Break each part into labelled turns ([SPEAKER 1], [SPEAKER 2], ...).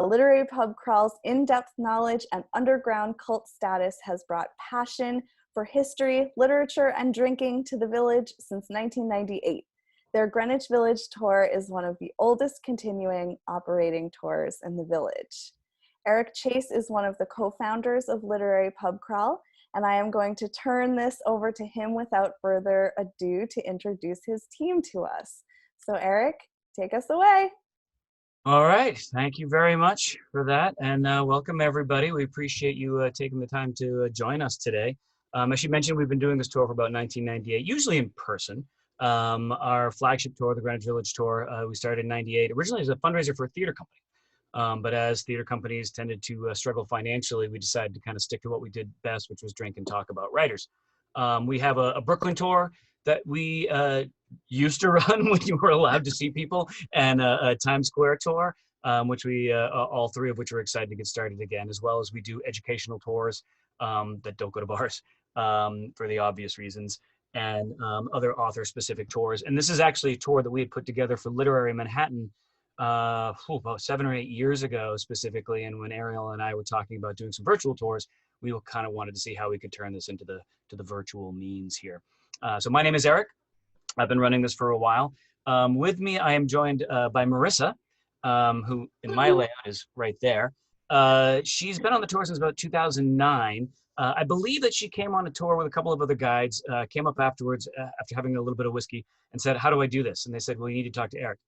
[SPEAKER 1] Literary Pub Crawl's in-depth knowledge and underground cult status has brought passion for history, literature, and drinking to the village since 1998. Their Greenwich Village tour is one of the oldest continuing operating tours in the village. Eric Chase is one of the co-founders of Literary Pub Crawl, and I am going to turn this over to him without further ado to introduce his team to us. So Eric, take us away.
[SPEAKER 2] All right, thank you very much for that, and welcome everybody. We appreciate you taking the time to join us today. As you mentioned, we've been doing this tour for about 1998, usually in person. Our flagship tour, the Greenwich Village tour, we started in '98, originally as a fundraiser for a theater company. But as theater companies tended to struggle financially, we decided to kind of stick to what we did best, which was drink and talk about writers. We have a Brooklyn tour that we used to run when you were allowed to see people, and a Times Square tour, which we, all three of which are excited to get started again, as well as we do educational tours that don't go to bars for the obvious reasons, and other author-specific tours. And this is actually a tour that we had put together for Literary Manhattan about 7 or 8 years ago specifically, and when Ariel and I were talking about doing some virtual tours, we kind of wanted to see how we could turn this into the virtual means here. So my name is Eric. I've been running this for a while. With me, I am joined by Marissa, who in my layout is right there. She's been on the tour since about 2009. I believe that she came on a tour with a couple of other guides, came up afterwards after having a little bit of whiskey and said, "How do I do this?" And they said, "Well, you need to talk to Eric."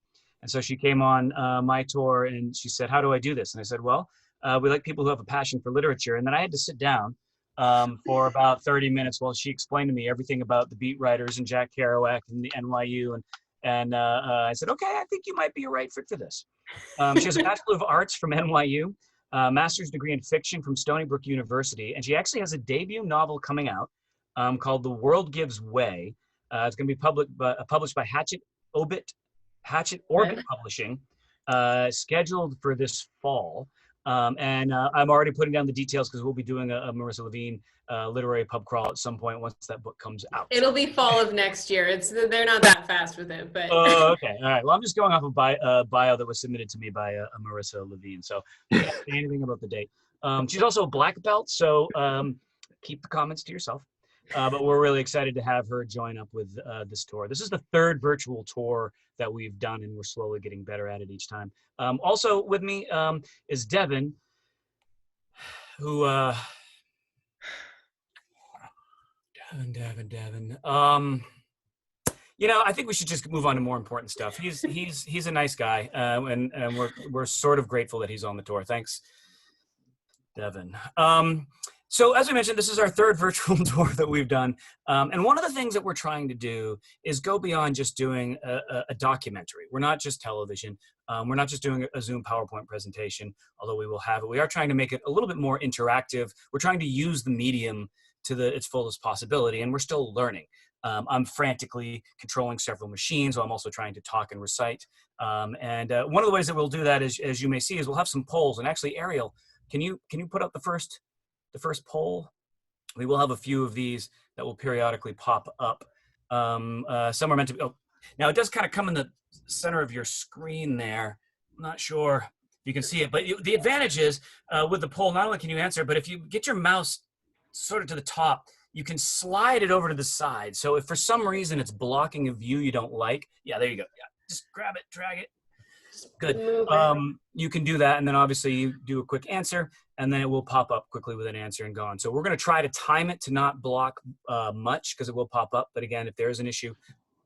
[SPEAKER 2] And so she came on my tour and she said, "How do I do this?" And I said, "Well, we like people who have a passion for literature." And then I had to sit down for about 30 minutes while she explained to me everything about the beat writers and Jack Kerouac and the NYU. And I said, "Okay, I think you might be a right fit for this." She has a Bachelor of Arts from NYU, master's degree in fiction from Stony Brook University. And she actually has a debut novel coming out called The World Gives Way. It's going to be published by Hatchet Orbit Publishing, scheduled for this fall. And I'm already putting down the details because we'll be doing a Marissa Levien literary pub crawl at some point once that book comes out.
[SPEAKER 3] It'll be fall of next year. They're not that fast with it, but.
[SPEAKER 2] Oh, okay. All right. Well, I'm just going off a bio that was submitted to me by a Marissa Levien. So you can't say anything about the date. She's also a black belt, so keep the comments to yourself. But we're really excited to have her join up with this tour. This is the third virtual tour that we've done, and we're slowly getting better at it each time. Also with me is Devin, who, Devin. You know, I think we should just move on to more important stuff. He's a nice guy, and we're sort of grateful that he's on the tour. Thanks, Devin. So as we mentioned, this is our third virtual tour that we've done. And one of the things that we're trying to do is go beyond just doing a documentary. We're not just television. We're not just doing a Zoom PowerPoint presentation, although we will have it. We are trying to make it a little bit more interactive. We're trying to use the medium to its fullest possibility, and we're still learning. I'm frantically controlling several machines while I'm also trying to talk and recite. And one of the ways that we'll do that, as you may see, is we'll have some polls. And actually, Ariel, can you put up the first poll? We will have a few of these that will periodically pop up. Some are meant to be, now it does kind of come in the center of your screen there. I'm not sure if you can see it, but the advantage is with the poll, not only can you answer, but if you get your mouse sort of to the top, you can slide it over to the side. So if for some reason it's blocking a view you don't like, yeah, there you go. Yeah, just grab it, drag it. Good. You can do that, and then obviously you do a quick answer, and then it will pop up quickly with an answer and gone. So we're going to try to time it to not block much because it will pop up. But again, if there is an issue,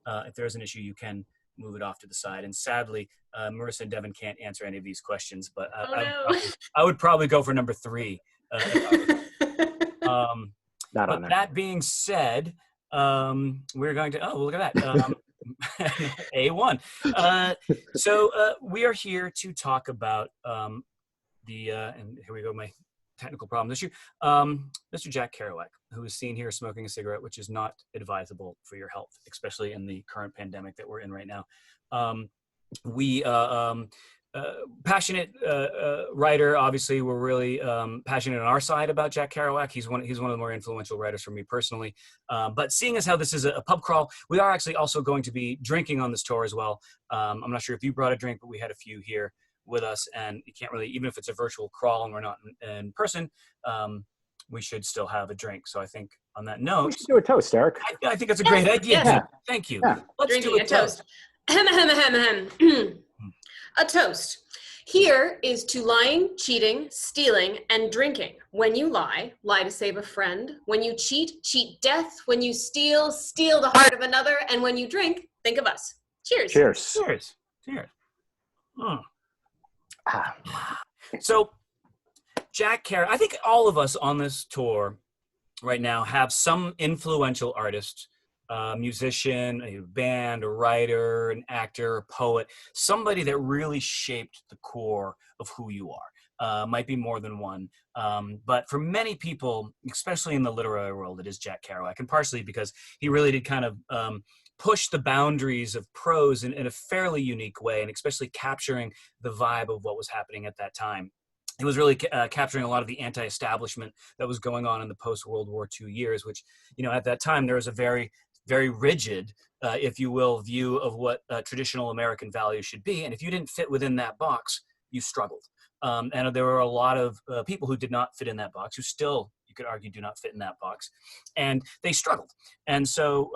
[SPEAKER 2] you can move it off to the side. And sadly, Marissa and Devin can't answer any of these questions, but I would probably go for number 3. But that being said, we're going to, look at that. A1. So we are here to talk about and here we go, my technical problem issue. Mr. Jack Kerouac, who is seen here smoking a cigarette, which is not advisable for your health, especially in the current pandemic that we're in right now. Passionate writer. Obviously, we're really passionate on our side about Jack Kerouac. He's one of the more influential writers for me personally. But seeing as how this is a pub crawl, we are actually also going to be drinking on this tour as well. I'm not sure if you brought a drink, but we had a few here. with us, and you can't really, even if it's a virtual crawl and we're not in person, we should still have a drink. So I think on that note,
[SPEAKER 4] We should do a toast, Eric.
[SPEAKER 2] I think that's a great idea.
[SPEAKER 3] Yes.
[SPEAKER 4] Yeah.
[SPEAKER 2] Thank you.
[SPEAKER 4] Yeah.
[SPEAKER 2] Let's
[SPEAKER 3] Drinking
[SPEAKER 2] do
[SPEAKER 3] a toast. Ahem, ahem, ahem, ahem. A toast. Here is to lying, cheating, stealing, and drinking. When you lie, lie to save a friend. When you cheat, cheat death. When you steal, steal the heart of another. And when you drink, think of us. Cheers.
[SPEAKER 4] Cheers.
[SPEAKER 2] Cheers. Cheers. Mm.
[SPEAKER 4] Ah.
[SPEAKER 2] So, Jack Kerouac, I think all of us on this tour right now have some influential artist, musician, a band, a writer, an actor, a poet, somebody that really shaped the core of who you are. Might be more than one. But for many people, especially in the literary world, it is Jack Kerouac, and partially because he really did kind of push the boundaries of prose in a fairly unique way, and especially capturing the vibe of what was happening at that time. He was really capturing a lot of the anti-establishment that was going on in the post-World War II years, which, you know, at that time there was a very, very rigid, if you will, view of what traditional American values should be. And if you didn't fit within that box, you struggled. And there were a lot of people who did not fit in that box, who still, you could argue, do not fit in that box. And they struggled. And so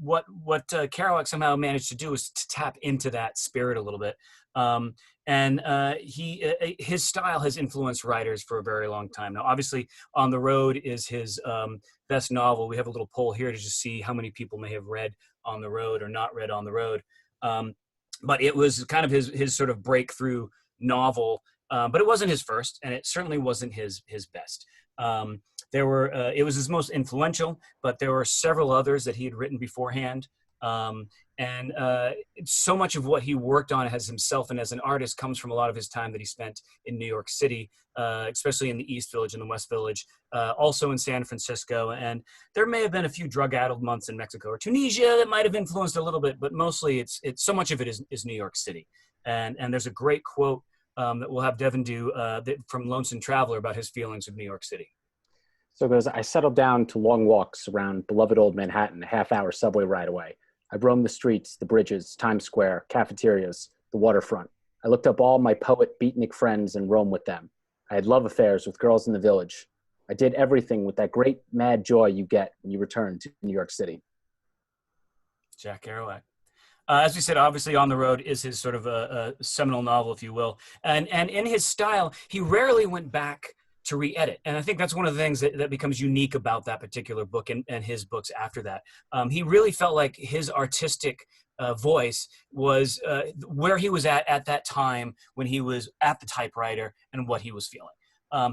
[SPEAKER 2] what Kerouac somehow managed to do is to tap into that spirit a little bit. His style has influenced writers for a very long time. Now, obviously, On the Road is his best novel. We have a little poll here to just see how many people may have read On the Road or not read On the Road. But it was kind of his sort of breakthrough novel. But it wasn't his first, and it certainly wasn't his best. It was his most influential, but there were several others that he had written beforehand. So much of what he worked on as himself and as an artist comes from a lot of his time that he spent in New York City, especially in the East Village and the West Village, also in San Francisco. And there may have been a few drug-addled months in Mexico or Tunisia that might have influenced a little bit, but mostly it's so much of it is New York City. And there's a great quote that we'll have Devin do from Lonesome Traveler about his feelings of New York City.
[SPEAKER 4] So it goes, I settled down to long walks around beloved old Manhattan, a half-hour subway ride away. I've roamed the streets, the bridges, Times Square, cafeterias, the waterfront. I looked up all my poet beatnik friends and roamed with them. I had love affairs with girls in the village. I did everything with that great mad joy you get when you return to New York City.
[SPEAKER 2] Jack Kerouac. As we said, obviously On the Road is his sort of a seminal novel, if you will. And in his style, he rarely went back to re-edit. And I think that's one of the things that becomes unique about that particular book and his books after that. He really felt like his artistic voice was where he was at that time when he was at the typewriter and what he was feeling.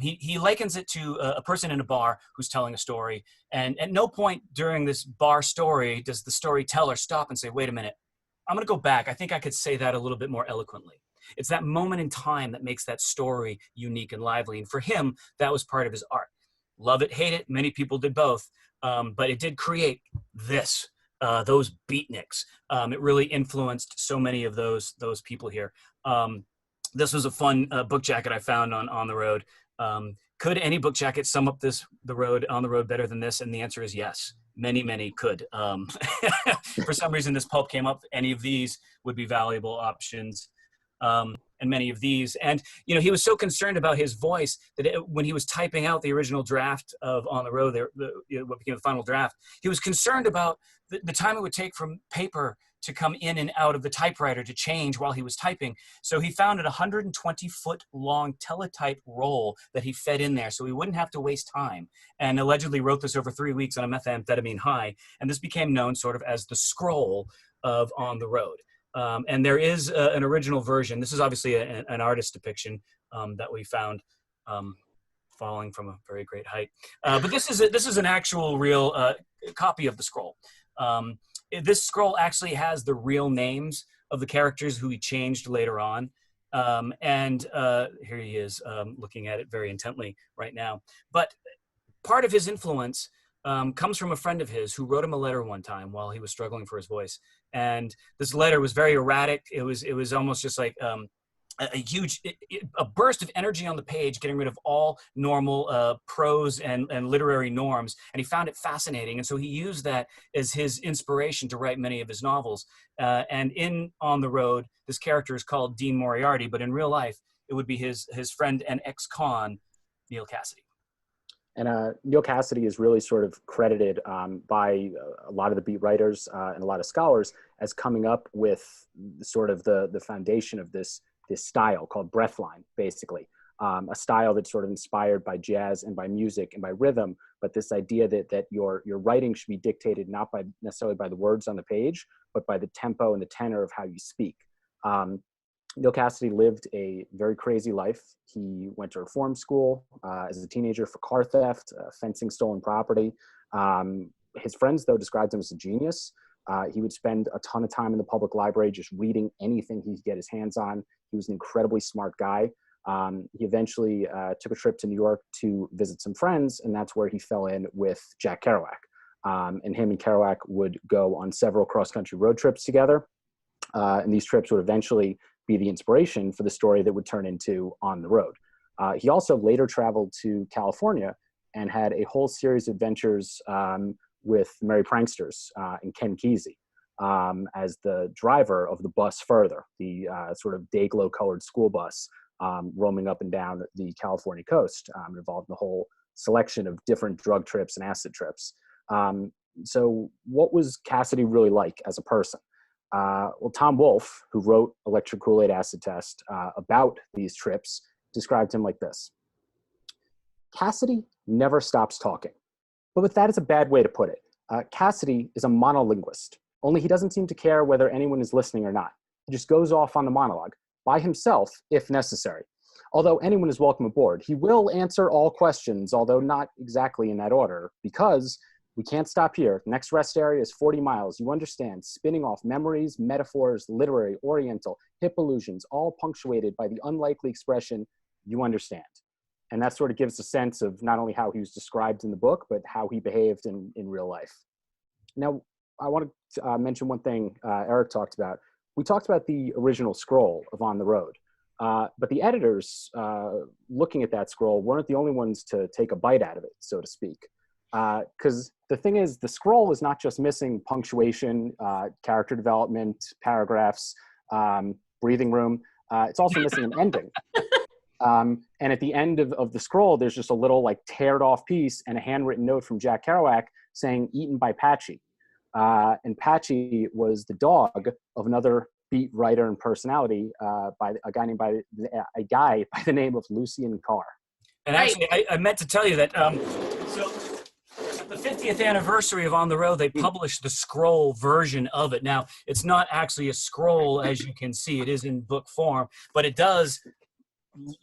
[SPEAKER 2] He likens it to a person in a bar who's telling a story. And at no point during this bar story does the storyteller stop and say, wait a minute, I'm going to go back. I think I could say that a little bit more eloquently. It's that moment in time that makes that story unique and lively. And for him, that was part of his art. Love it, hate it. Many people did both. But it did create those beatniks. It really influenced so many of those people here. This was a fun book jacket I found on the road. Could any book jacket sum up the road on the road better than this? And the answer is yes. Many could. For some reason, this pulp came up. Any of these would be valuable options. And many of these. And, you know, he was so concerned about his voice that when he was typing out the original draft of On the Road, what became the final draft, he was concerned about the time it would take from paper to come in and out of the typewriter to change while he was typing. So he found a 120-foot long teletype roll that he fed in there so he wouldn't have to waste time, and allegedly wrote this over 3 weeks on a methamphetamine high. And this became known sort of as the scroll of On the Road. And there is an original version. This is obviously an artist depiction that we found falling from a very great height. But this is an actual real copy of the scroll. This scroll actually has the real names of the characters who he changed later on. And here he is looking at it very intently right now. But part of his influence comes from a friend of his who wrote him a letter one time while he was struggling for his voice. And this letter was very erratic. It was almost just like a huge a burst of energy on the page, getting rid of all normal prose and literary norms. And he found it fascinating. And so he used that as his inspiration to write many of his novels. And in On the Road, this character is called Dean Moriarty, but in real life, it would be his friend and ex-con, Neal Cassady.
[SPEAKER 4] And Neal Cassady is really sort of credited by a lot of the beat writers and a lot of scholars as coming up with sort of the foundation of this style called breathline, basically. A style that's sort of inspired by jazz and by music and by rhythm, but this idea that your writing should be dictated not by necessarily by the words on the page, but by the tempo and the tenor of how you speak. Neal Cassady lived a very crazy life. He went to reform school as a teenager for car theft, fencing stolen property. His friends, though, described him as a genius. He would spend a ton of time in the public library just reading anything he could get his hands on. He was an incredibly smart guy. He eventually took a trip to New York to visit some friends, and that's where he fell in with Jack Kerouac. And him and Kerouac would go on several cross-country road trips together. And these trips would eventually be the inspiration for the story that would turn into On the Road. He also later traveled to California and had a whole series of adventures with Merry Pranksters and Ken Kesey as the driver of the bus further, the sort of day-glow colored school bus roaming up and down the California coast, involved in a whole selection of different drug trips and acid trips. So what was Cassady really like as a person? Well, Tom Wolfe, who wrote Electric Kool-Aid Acid Test about these trips, described him like this. Cassady never stops talking. But that is a bad way to put it. Cassady is a monolinguist, only he doesn't seem to care whether anyone is listening or not. He just goes off on the monologue, by himself if necessary. Although anyone is welcome aboard, he will answer all questions, although not exactly in that order, because we can't stop here. Next rest area is 40 miles. You understand, spinning off memories, metaphors, literary, oriental, hip allusions, all punctuated by the unlikely expression, you understand. And that sort of gives a sense of not only how he was described in the book, but how he behaved in real life. Now, I want to mention one thing Eric talked about. We talked about the original scroll of On the Road, but the editors looking at that scroll weren't the only ones to take a bite out of it, so to speak. Because the thing is, the scroll is not just missing punctuation, character development, paragraphs, breathing room. It's also missing an ending. And at the end of the scroll, there's just a little like teared off piece and a handwritten note from Jack Kerouac saying, "Eaten by Patchy." And Patchy was the dog of another beat writer and personality by a guy by the name of Lucien Carr.
[SPEAKER 2] And actually, I meant to tell you that. So at the 50th anniversary of On the Road, they published the scroll version of it. Now, it's not actually a scroll, as you can see. It is in book form, but it does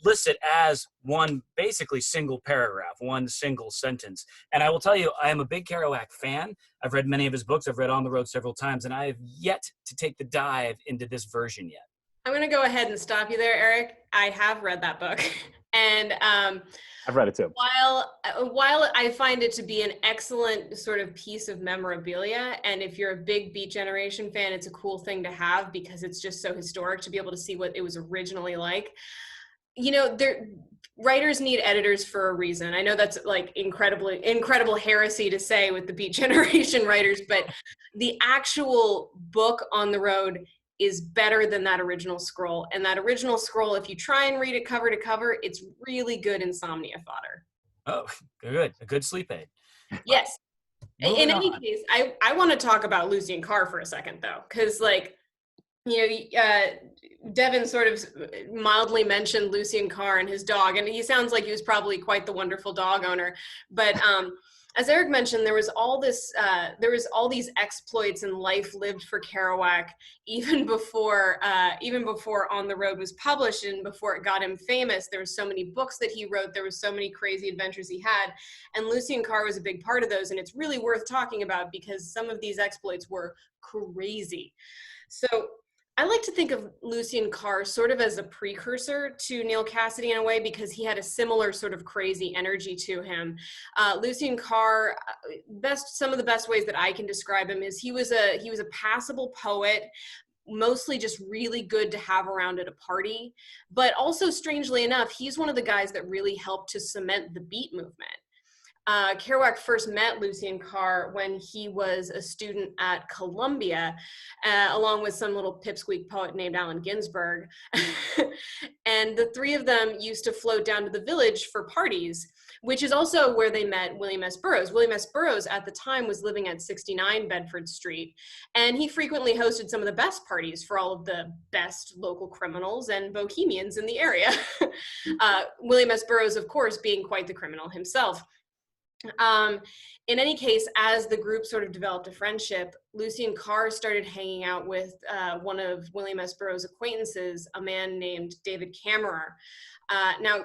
[SPEAKER 2] list it as one basically single paragraph, one single sentence. And I will tell you, I am a big Kerouac fan. I've read many of his books. I've read On the Road several times, and I have yet to take the dive into this version yet.
[SPEAKER 3] I'm going to go ahead and stop you there, Eric. I have read that book. And
[SPEAKER 4] I've read it too.
[SPEAKER 3] While I find it to be an excellent sort of piece of memorabilia, and if you're a big Beat Generation fan, it's a cool thing to have because it's just so historic to be able to see what it was originally like. You know, writers need editors for a reason. I know that's like incredible heresy to say with the Beat Generation writers, but the actual book On the Road is better than that original scroll. And that original scroll, if you try and read it cover to cover, it's really good insomnia fodder.
[SPEAKER 2] Oh, good. A good sleep aid.
[SPEAKER 3] Yes. In any case, I want to talk about Lucien Carr for a second, though, because, like, you know, Devin sort of mildly mentioned Lucien Carr and his dog, and he sounds like he was probably quite the wonderful dog owner. But as Eric mentioned, there was all these exploits and life lived for Kerouac even before On the Road was published and before it got him famous. There were so many books that he wrote. There were so many crazy adventures he had, and Lucien Carr was a big part of those. And it's really worth talking about because some of these exploits were crazy. So I like to think of Lucien Carr sort of as a precursor to Neal Cassady in a way because he had a similar sort of crazy energy to him. Lucien Carr, some of the best ways that I can describe him is he was a passable poet, mostly just really good to have around at a party. But also, strangely enough, he's one of the guys that really helped to cement the beat movement. Kerouac first met Lucien Carr when he was a student at Columbia, along with some little pipsqueak poet named Allen Ginsberg. And the three of them used to float down to the Village for parties, which is also where they met William S. Burroughs. William S. Burroughs at the time was living at 69 Bedford Street, and he frequently hosted some of the best parties for all of the best local criminals and bohemians in the area. William S. Burroughs, of course, being quite the criminal himself. In any case, as the group sort of developed a friendship, Lucien Carr started hanging out with one of William S. Burroughs' acquaintances, a man named David Kammerer. Now,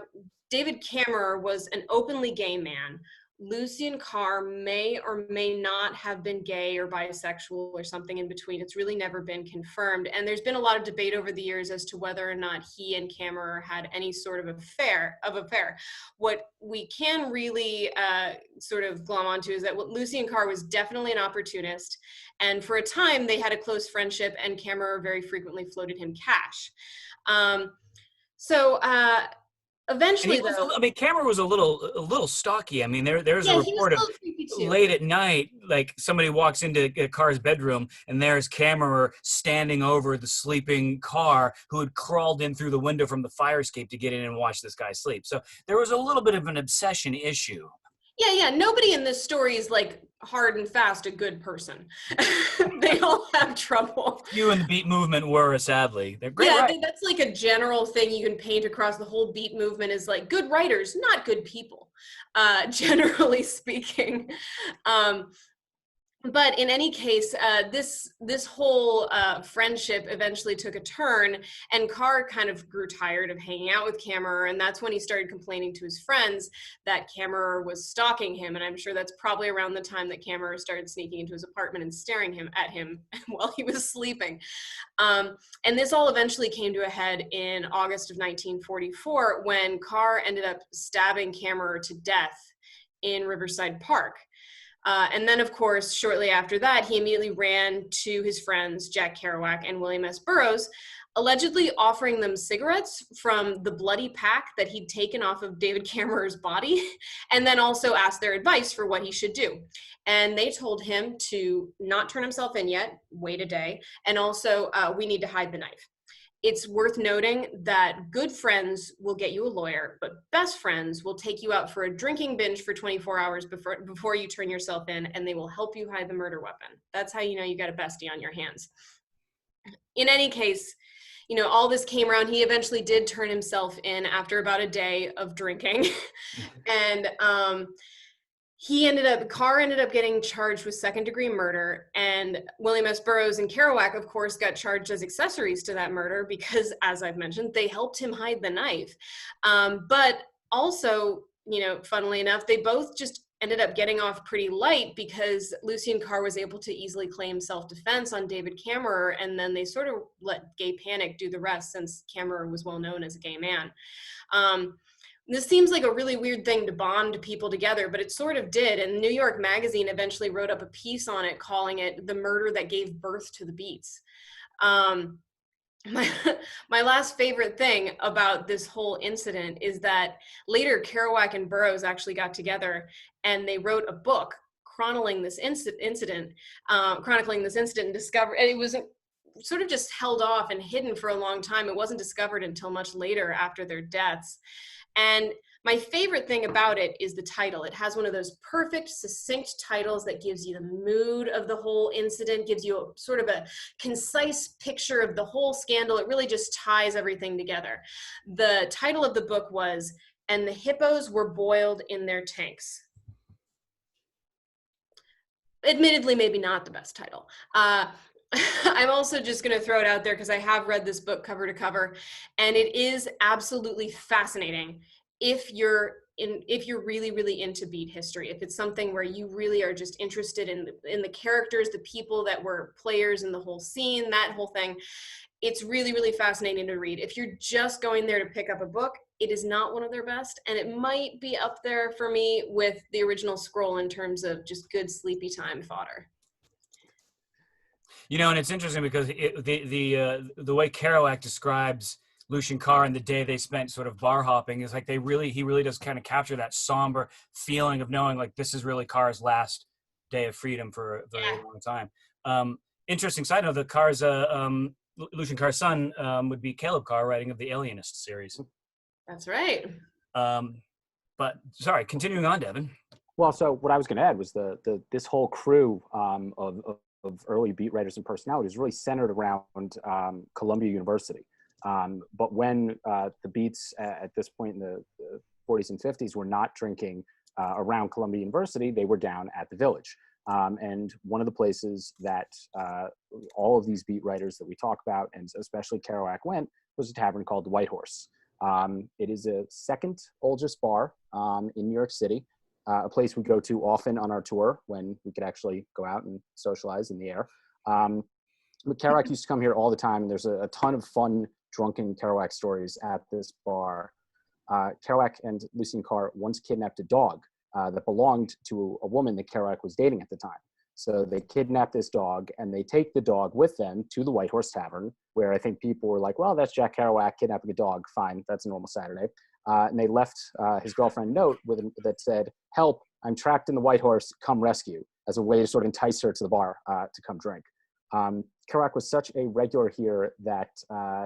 [SPEAKER 3] David Kammerer was an openly gay man. Lucien Carr may or may not have been gay or bisexual or something in between. It's really never been confirmed. And there's been a lot of debate over the years as to whether or not he and Kammerer had any sort of affair. What we can really sort of glom onto is that Lucien Carr was definitely an opportunist. And for a time, they had a close friendship, and Kammerer very frequently floated him cash. Eventually, though,
[SPEAKER 2] I mean, Cameron was a little stalky. I mean, there's a report of late at night, like somebody walks into Carr's bedroom and there's Cameron standing over the sleeping Carr, who had crawled in through the window from the fire escape to get in and watch this guy sleep. So there was a little bit of an obsession issue.
[SPEAKER 3] Yeah. Nobody in this story is like hard and fast a good person. They all have trouble.
[SPEAKER 2] You and the beat movement were, sadly. They're great.
[SPEAKER 3] Yeah, that's like a general thing you can paint across the whole beat movement is like good writers, not good people, generally speaking. But in any case, this whole friendship eventually took a turn, and Carr kind of grew tired of hanging out with Kammerer, and that's when he started complaining to his friends that Kammerer was stalking him. And I'm sure that's probably around the time that Kammerer started sneaking into his apartment and staring at him while he was sleeping. And this all eventually came to a head in August of 1944 when Carr ended up stabbing Kammerer to death in Riverside Park. And then, of course, shortly after that, he immediately ran to his friends, Jack Kerouac and William S. Burroughs, allegedly offering them cigarettes from the bloody pack that he'd taken off of David Kammerer's body, and then also asked their advice for what he should do. And they told him to not turn himself in yet, wait a day, and also we need to hide the knife. It's worth noting that good friends will get you a lawyer, but best friends will take you out for a drinking binge for 24 hours before you turn yourself in, and they will help you hide the murder weapon. That's how you know you got a bestie on your hands. In any case, all this came around. He eventually did turn himself in after about a day of drinking. And Carr ended up getting charged with second-degree murder, and William S. Burroughs and Kerouac, of course, got charged as accessories to that murder because, as I've mentioned, they helped him hide the knife. But also, funnily enough, they both just ended up getting off pretty light because Lucien Carr was able to easily claim self-defense on David Kammerer, and then they sort of let gay panic do the rest since Kammerer was well known as a gay man. This seems like a really weird thing to bond people together, but it sort of did. And New York Magazine eventually wrote up a piece on it calling it the murder that gave birth to the beats. My last favorite thing about this whole incident is that later Kerouac and Burroughs actually got together and they wrote a book chronicling this incident and discovered, and it was sort of just held off and hidden for a long time. It wasn't discovered until much later after their deaths. And my favorite thing about it is the title. It has one of those perfect, succinct titles that gives you the mood of the whole incident, gives you a sort of a concise picture of the whole scandal. It really just ties everything together. The title of the book was, "And the Hippos Were Boiled in Their Tanks." Admittedly, maybe not the best title. I'm also just going to throw it out there because I have read this book cover to cover, and it is absolutely fascinating if you're really, really into beat history, if it's something where you really are just interested in the characters, the people that were players in the whole scene, that whole thing. It's really, really fascinating to read. If you're just going there to pick up a book, it is not one of their best, and it might be up there for me with the original Scroll in terms of just good sleepy time fodder.
[SPEAKER 2] You know, and it's interesting because the way Kerouac describes Lucian Carr and the day they spent sort of bar hopping is like he really does kind of capture that somber feeling of knowing like this is really Carr's last day of freedom for a very long time. Interesting side note: Lucian Carr's son would be Caleb Carr, writing of the Alienist series.
[SPEAKER 3] That's right.
[SPEAKER 2] But sorry, continuing on, Devin.
[SPEAKER 4] Well, so what I was going to add was this whole crew of early beat writers and personalities really centered around Columbia University. But when the beats at this point in the 40s and 50s were not drinking around Columbia University, they were down at the Village. And one of the places that all of these beat writers that we talk about, and especially Kerouac, went was a tavern called the White Horse. It is a second oldest bar in New York City, a place we go to often on our tour when we could actually go out and socialize in the air. But Kerouac used to come here all the time, and there's a ton of fun drunken Kerouac stories at this bar. Kerouac and Lucian Carr once kidnapped a dog that belonged to a woman that Kerouac was dating at the time. So they kidnap this dog and they take the dog with them to the White Horse Tavern, where I think people were like, well, that's Jack Kerouac kidnapping a dog. Fine, that's a normal Saturday. And they left his girlfriend a note that said, help, I'm trapped in the White Horse, come rescue, as a way to sort of entice her to the bar to come drink. Kerouac was such a regular here that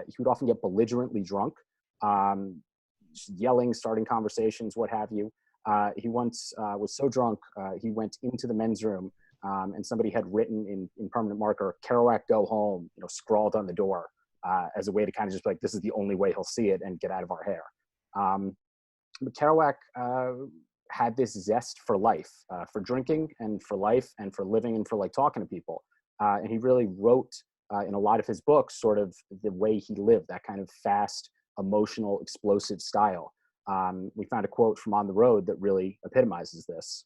[SPEAKER 4] he would often get belligerently drunk, yelling, starting conversations, what have you. He once was so drunk, he went into the men's room and somebody had written in permanent marker, Kerouac, go home, scrawled on the door as a way to kind of just be like, this is the only way he'll see it and get out of our hair. But Kerouac had this zest for life, for drinking and for life and for living and for like talking to people. And he really wrote in a lot of his books sort of the way he lived, that kind of fast, emotional, explosive style. We found a quote from On the Road that really epitomizes this.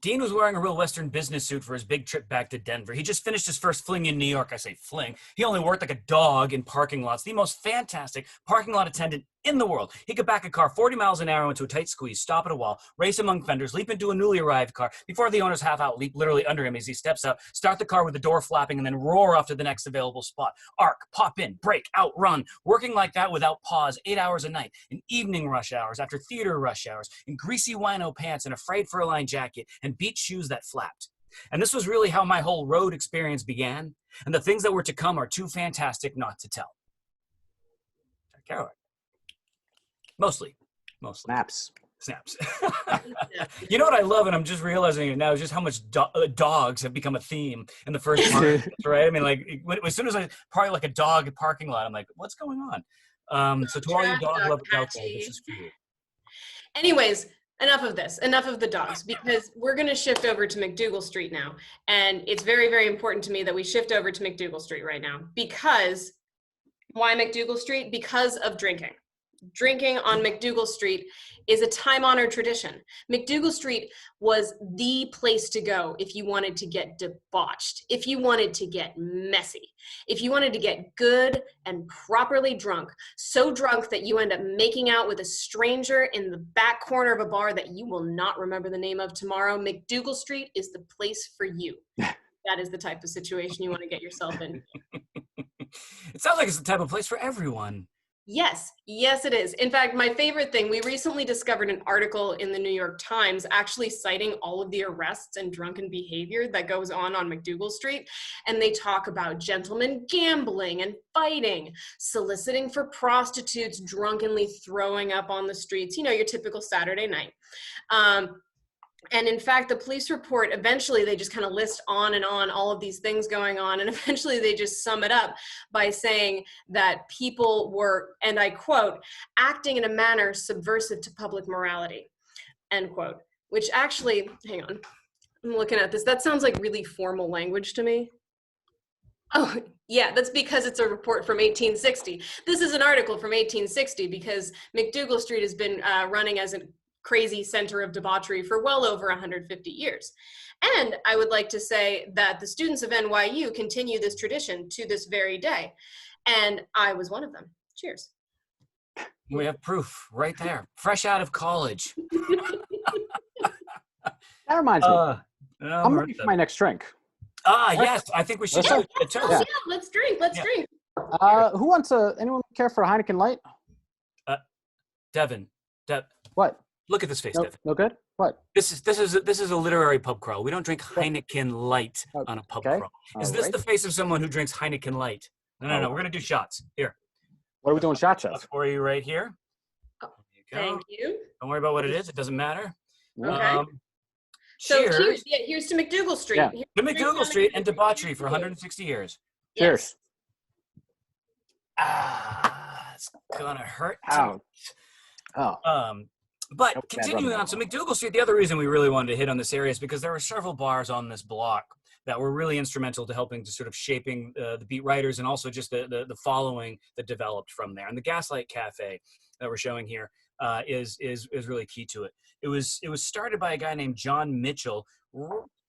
[SPEAKER 2] Dean was wearing a real Western business suit for his big trip back to Denver. He just finished his first fling in New York. I say fling. He only worked like a dog in parking lots. The most fantastic parking lot attendant in the world. He could back a car 40 miles an hour into a tight squeeze, stop at a wall, race among fenders, leap into a newly arrived car before the owner's half out, leap literally under him as he steps out, start the car with the door flapping, and then roar off to the next available spot. Arc, pop in, brake, outrun, working like that without pause, 8 hours a night, in evening rush hours, after theater rush hours, in greasy wino pants and a frayed fur-lined jacket, and beach shoes that flapped. And this was really how my whole road experience began, and the things that were to come are too fantastic not to tell. Kerouac. Mostly.
[SPEAKER 4] Snaps.
[SPEAKER 2] You know what I love, and I'm just realizing it now, is just how much dogs have become a theme in the first part, right? I mean, like, as soon as I probably like a dog parking lot, I'm like, what's going on? So to all you dog lovers out there, this is for you.
[SPEAKER 3] Anyways, enough of this, enough of the dogs, because we're going to shift over to McDougal Street now. And it's very, very important to me that we shift over to McDougal Street right now. Because, why McDougal Street? Because of drinking. Drinking on McDougal Street is a time-honored tradition. McDougal Street was the place to go if you wanted to get debauched, if you wanted to get messy, if you wanted to get good and properly drunk, so drunk that you end up making out with a stranger in the back corner of a bar that you will not remember the name of tomorrow. McDougal Street is the place for you. That is the type of situation you want to get yourself in.
[SPEAKER 2] It sounds like it's the type of place for everyone.
[SPEAKER 3] Yes, it is. In fact, my favorite thing, we recently discovered an article in the New York Times actually citing all of the arrests and drunken behavior that goes on McDougal Street. And they talk about gentlemen gambling and fighting, soliciting for prostitutes, drunkenly throwing up on the streets, your typical Saturday night. And in fact, the police report, eventually they just kind of list on and on all of these things going on. And eventually they just sum it up by saying that people were, and I quote, acting in a manner subversive to public morality, end quote, which actually, hang on, I'm looking at this. That sounds like really formal language to me. Oh, yeah, that's because it's a report from 1860. This is an article from 1860 because McDougal Street has been running as a crazy center of debauchery for well over 150 years. And I would like to say that the students of NYU continue this tradition to this very day. And I was one of them. Cheers.
[SPEAKER 2] We have proof right there, fresh out of college.
[SPEAKER 4] That reminds me. I'm ready for my next drink.
[SPEAKER 2] Yes, I think we should
[SPEAKER 4] Marissa?
[SPEAKER 2] do a toast.
[SPEAKER 3] Yeah, let's drink. Let's
[SPEAKER 2] Yeah.
[SPEAKER 3] drink.
[SPEAKER 4] Who wants anyone care for a Heineken Light?
[SPEAKER 2] Devin,
[SPEAKER 4] What?
[SPEAKER 2] look at this face,
[SPEAKER 4] No,
[SPEAKER 2] Devin.
[SPEAKER 4] no good? What?
[SPEAKER 2] This is a literary pub crawl. We don't drink Heineken Light on a pub crawl. Is this the face of someone who drinks Heineken Light? No. We're gonna do shots here.
[SPEAKER 4] What are we doing shots of?
[SPEAKER 2] For you right here.
[SPEAKER 3] Thank you.
[SPEAKER 2] Don't worry about what it is. It doesn't matter.
[SPEAKER 3] Okay. So
[SPEAKER 2] cheers.
[SPEAKER 3] here's to McDougal Street.
[SPEAKER 4] Yeah.
[SPEAKER 3] Here's
[SPEAKER 2] To McDougal Street and debauchery for 160 years.
[SPEAKER 4] Cheers.
[SPEAKER 2] It's gonna hurt.
[SPEAKER 4] Ow. Oh.
[SPEAKER 2] But
[SPEAKER 4] Bad
[SPEAKER 2] continuing
[SPEAKER 4] rub
[SPEAKER 2] on, so McDougal Street, the other reason we really wanted to hit on this area is because there were several bars on this block that were really instrumental to helping to sort of shaping the beat writers and also just the following that developed from there. And the Gaslight Cafe that we're showing here is really key to it. It was started by a guy named John Mitchell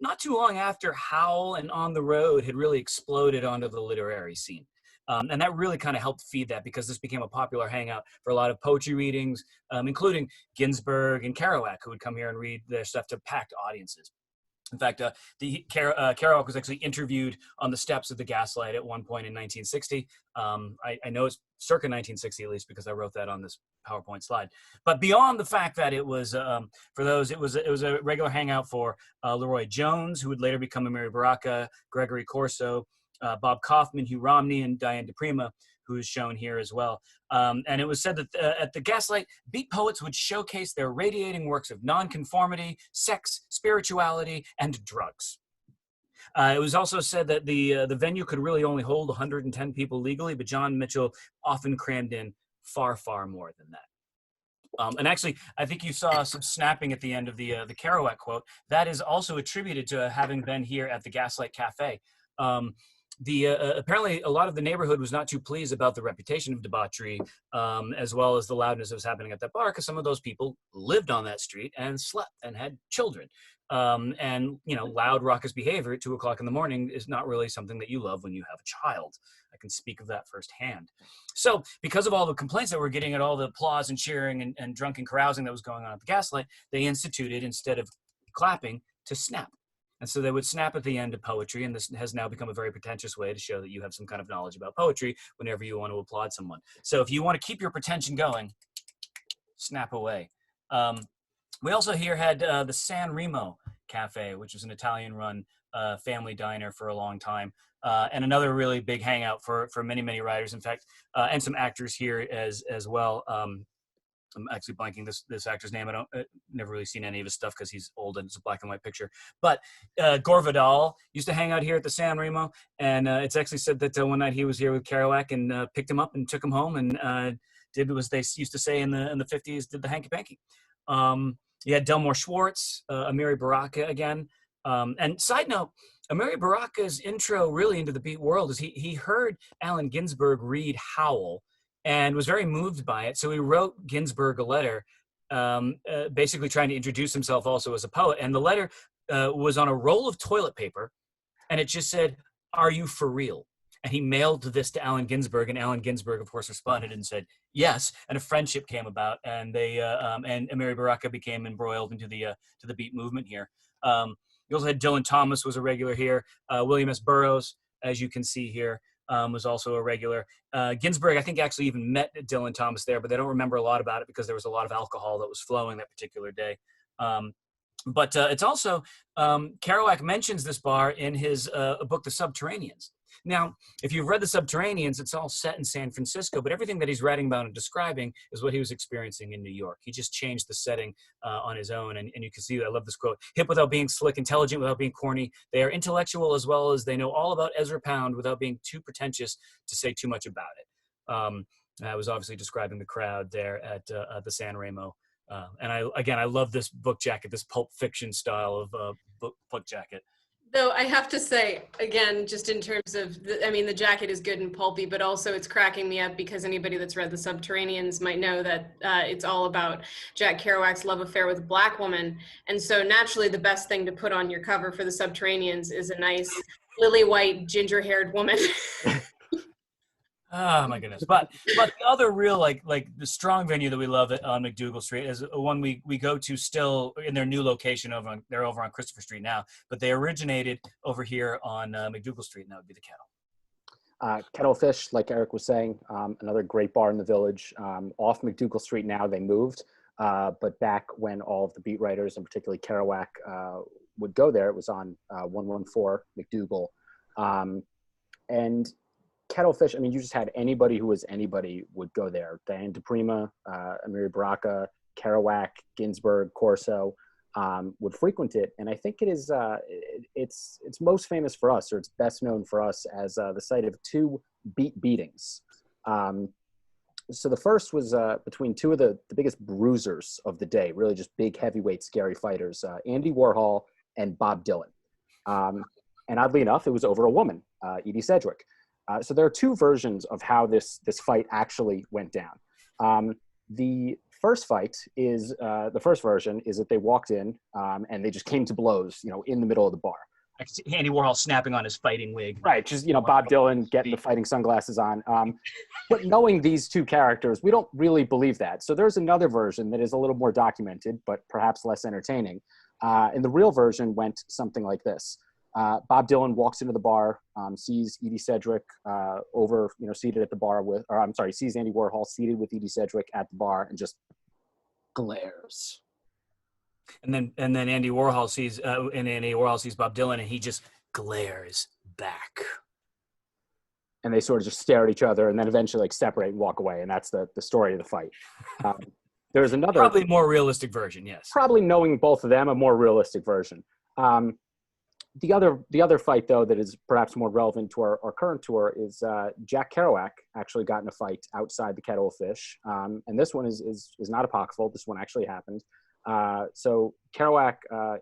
[SPEAKER 2] not too long after Howl and On the Road had really exploded onto the literary scene. And that really kind of helped feed that because this became a popular hangout for a lot of poetry readings, including Ginsberg and Kerouac, who would come here and read their stuff to packed audiences. In fact, Kerouac was actually interviewed on the steps of the Gaslight at one point in 1960. I know it's circa 1960 at least because I wrote that on this PowerPoint slide. But beyond the fact that it was for those, it was a regular hangout for Leroy Jones, who would later become Amiri Baraka, Gregory Corso, Bob Kaufman, Hugh Romney, and Diane DePrima, who is shown here as well. And it was said that at the Gaslight, beat poets would showcase their radiating works of nonconformity, sex, spirituality, and drugs. It was also said that the venue could really only hold 110 people legally, but John Mitchell often crammed in far, far more than that. And actually, I think you saw some snapping at the end of the Kerouac quote. That is also attributed to having been here at the Gaslight Cafe. Apparently a lot of the neighborhood was not too pleased about the reputation of debauchery, as well as the loudness that was happening at that bar, because some of those people lived on that street and slept and had children. And loud, raucous behavior at 2 o'clock in the morning is not really something that you love when you have a child. I can speak of that firsthand. So because of all the complaints that we're getting at all the applause and cheering and drunken carousing that was going on at the Gaslight, they instituted, instead of clapping, to snap. And so they would snap at the end of poetry, and this has now become a very pretentious way to show that you have some kind of knowledge about poetry whenever you want to applaud someone. So if you want to keep your pretension going, snap away. We also here had the San Remo Cafe, which was an Italian-run family diner for a long time, and another really big hangout for many, many writers, in fact, and some actors here as well. I'm actually blanking this actor's name. Never really seen any of his stuff because he's old and it's a black and white picture. But Gore Vidal used to hang out here at the San Remo, and it's actually said that one night he was here with Kerouac and picked him up and took him home and did what they used to say in the 50s, did the hanky panky. You had Delmore Schwartz, Amiri Baraka again. And side note, Amiri Baraka's intro really into the beat world is he heard Allen Ginsberg read Howl and was very moved by it. So he wrote Ginsberg a letter, basically trying to introduce himself also as a poet. And the letter was on a roll of toilet paper, and it just said, "Are you for real?" And he mailed this to Allen Ginsberg, and Allen Ginsberg, of course, responded and said yes. And a friendship came about, and they and Amiri Baraka became embroiled into the beat movement here. You also had Dylan Thomas was a regular here. William S. Burroughs, as you can see here, was also a regular. Ginsberg, I think, actually even met Dylan Thomas there, but they don't remember a lot about it because there was a lot of alcohol that was flowing that particular day. But it's also, Kerouac mentions this bar in his book, The Subterraneans. Now, if you've read The Subterraneans, it's all set in San Francisco, but everything that he's writing about and describing is what he was experiencing in New York. He just changed the setting on his own, and you can see, I love this quote, "Hip without being slick, intelligent without being corny. They are intellectual as well as they know all about Ezra Pound without being too pretentious to say too much about it." I was obviously describing the crowd there at the San Remo. And I love this book jacket, this pulp fiction style of book jacket.
[SPEAKER 3] Though I have to say, again, just in terms of, the jacket is good and pulpy, but also it's cracking me up because anybody that's read The Subterraneans might know that it's all about Jack Kerouac's love affair with a black woman. And so naturally the best thing to put on your cover for The Subterraneans is a nice lily white ginger-haired woman.
[SPEAKER 2] Oh my goodness! But the other real like the strong venue that we love on McDougal Street is one we go to still in their new location they're over on Christopher Street now, but they originated over here on McDougal Street, and that would be the Kettle.
[SPEAKER 4] Kettlefish, like Eric was saying, another great bar in the village. Off McDougal Street now, they moved, but back when all of the beat writers, and particularly Kerouac, would go there, it was on 114 McDougal, and Kettlefish, I mean, you just had anybody who was anybody would go there. Diane DePrima, Amiri Baraka, Kerouac, Ginsberg, Corso would frequent it. And I think it is, it's most famous for us, or it's best known for us as the site of two beatings. So the first was between two of the biggest bruisers of the day, really just big, heavyweight, scary fighters, Andy Warhol and Bob Dylan. And oddly enough, it was over a woman, Edie Sedgwick. So there are two versions of how this fight actually went down. The first fight is, the first version is that they walked in and they just came to blows, in the middle of the bar.
[SPEAKER 2] Andy Warhol snapping on his fighting wig.
[SPEAKER 4] Right, just, Bob Dylan getting the fighting sunglasses on. But knowing these two characters, we don't really believe that. So there's another version that is a little more documented, but perhaps less entertaining. And the real version went something like this. Bob Dylan walks into the bar, sees Edie Sedgwick seated at the bar sees Andy Warhol seated with Edie Sedgwick at the bar and just glares.
[SPEAKER 2] And then Andy Warhol sees Bob Dylan and he just glares back.
[SPEAKER 4] And they sort of just stare at each other and then eventually separate and walk away. And that's the story of the fight. There's another
[SPEAKER 2] probably more realistic version, yes.
[SPEAKER 4] Probably knowing both of them, a more realistic version. The other fight, though, that is perhaps more relevant to our current tour is Jack Kerouac actually got in a fight outside the Kettlefish. And this one is not apocryphal. This one actually happened. So Kerouac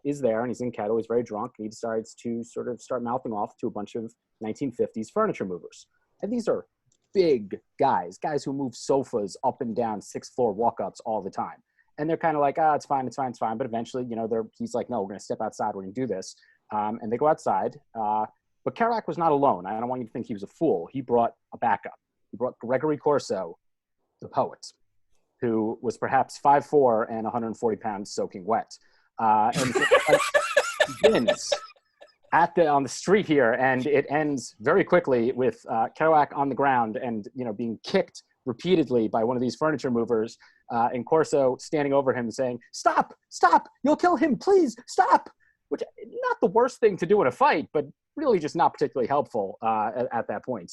[SPEAKER 4] is there, and he's in Kettle. He's very drunk, and he decides to sort of start mouthing off to a bunch of 1950s furniture movers. And these are big guys who move sofas up and down 6th-floor walk-ups all the time. And they're kind of like, it's fine. But eventually, he's like, no, we're going to step outside. We're going to do this. And they go outside. But Kerouac was not alone. I don't want you to think he was a fool. He brought a backup. He brought Gregory Corso, the poet, who was perhaps 5'4" and 140 pounds soaking wet. And so begins on the street here, and it ends very quickly with Kerouac on the ground and being kicked repeatedly by one of these furniture movers, and Corso standing over him saying, "Stop! Stop! You'll kill him! Please stop!" Which not the worst thing to do in a fight, but really just not particularly helpful at that point.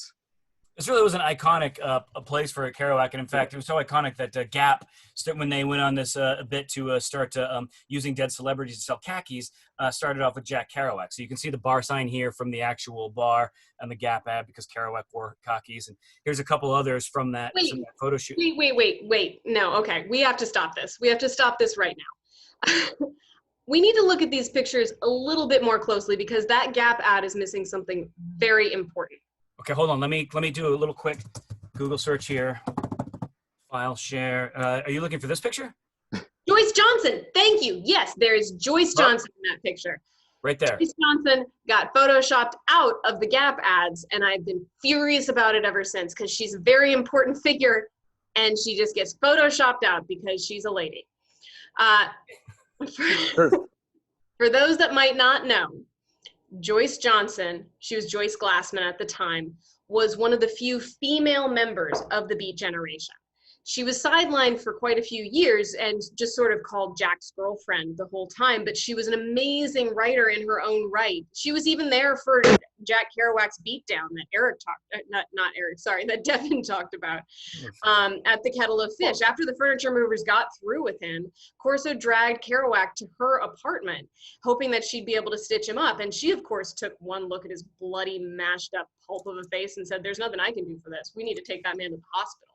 [SPEAKER 2] This really was an iconic a place for Kerouac, and in fact, it was so iconic that Gap, when they went on this a bit to start using dead celebrities to sell khakis, started off with Jack Kerouac. So you can see the bar sign here from the actual bar and the Gap ad because Kerouac wore khakis. And here's a couple others from that photo shoot.
[SPEAKER 3] Wait. No, okay. We have to stop this. We have to stop this right now. We need to look at these pictures a little bit more closely because that Gap ad is missing something very important.
[SPEAKER 2] Okay, hold on. Let me do a little quick Google search here. File share. Are you looking for this picture?
[SPEAKER 3] Joyce Johnson. Thank you. Yes, there is Joyce Johnson in that picture.
[SPEAKER 2] Right there.
[SPEAKER 3] Joyce Johnson got photoshopped out of the Gap ads, and I've been furious about it ever since because she's a very important figure, and she just gets photoshopped out because she's a lady. For those that might not know, Joyce Johnson, she was Joyce Glassman at the time, was one of the few female members of the Beat Generation. She was sidelined for quite a few years and just sort of called Jack's girlfriend the whole time, but she was an amazing writer in her own right. She was even there for Jack Kerouac's beatdown that Devin talked about at the Kettle of Fish. After the furniture movers got through with him, Corso dragged Kerouac to her apartment, hoping that she'd be able to stitch him up. And she, of course, took one look at his bloody, mashed up pulp of a face and said, "There's nothing I can do for this. We need to take that man to the hospital."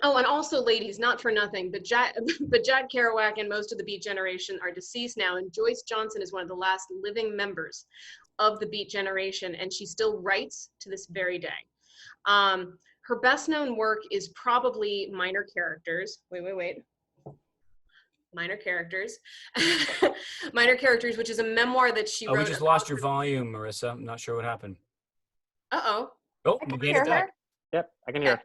[SPEAKER 3] And also, ladies, not for nothing, but Jack Kerouac and most of the Beat Generation are deceased now, and Joyce Johnson is one of the last living members of the Beat Generation, and she still writes to this very day. Her best-known work is probably Minor Characters. Wait. Minor Characters. Minor Characters, which is a memoir that she wrote.
[SPEAKER 2] We just lost your volume, Marissa. I'm not sure what happened.
[SPEAKER 3] Uh-oh.
[SPEAKER 2] Oh,
[SPEAKER 1] I
[SPEAKER 2] we
[SPEAKER 1] can
[SPEAKER 2] gained
[SPEAKER 1] hear
[SPEAKER 2] it back.
[SPEAKER 1] her.
[SPEAKER 4] Yep, I can hear.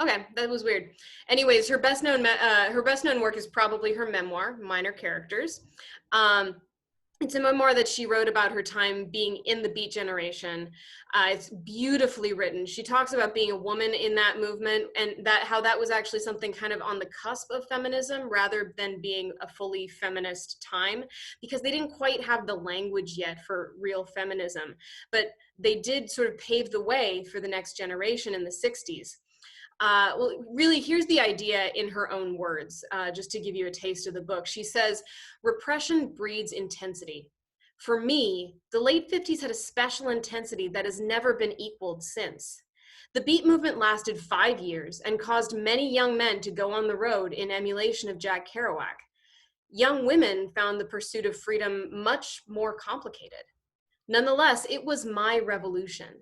[SPEAKER 3] Okay, that was weird. Anyways, her best known work is probably her memoir, Minor Characters. It's a memoir that she wrote about her time being in the Beat Generation. It's beautifully written. She talks about being a woman in that movement and how that was actually something kind of on the cusp of feminism rather than being a fully feminist time, because they didn't quite have the language yet for real feminism. But they did sort of pave the way for the next generation in the 60s. Well, really, here's the idea in her own words, just to give you a taste of the book. She says, repression breeds intensity. For me, the late 50s had a special intensity that has never been equaled since. The Beat movement lasted 5 years and caused many young men to go on the road in emulation of Jack Kerouac. Young women found the pursuit of freedom much more complicated. Nonetheless, it was my revolution.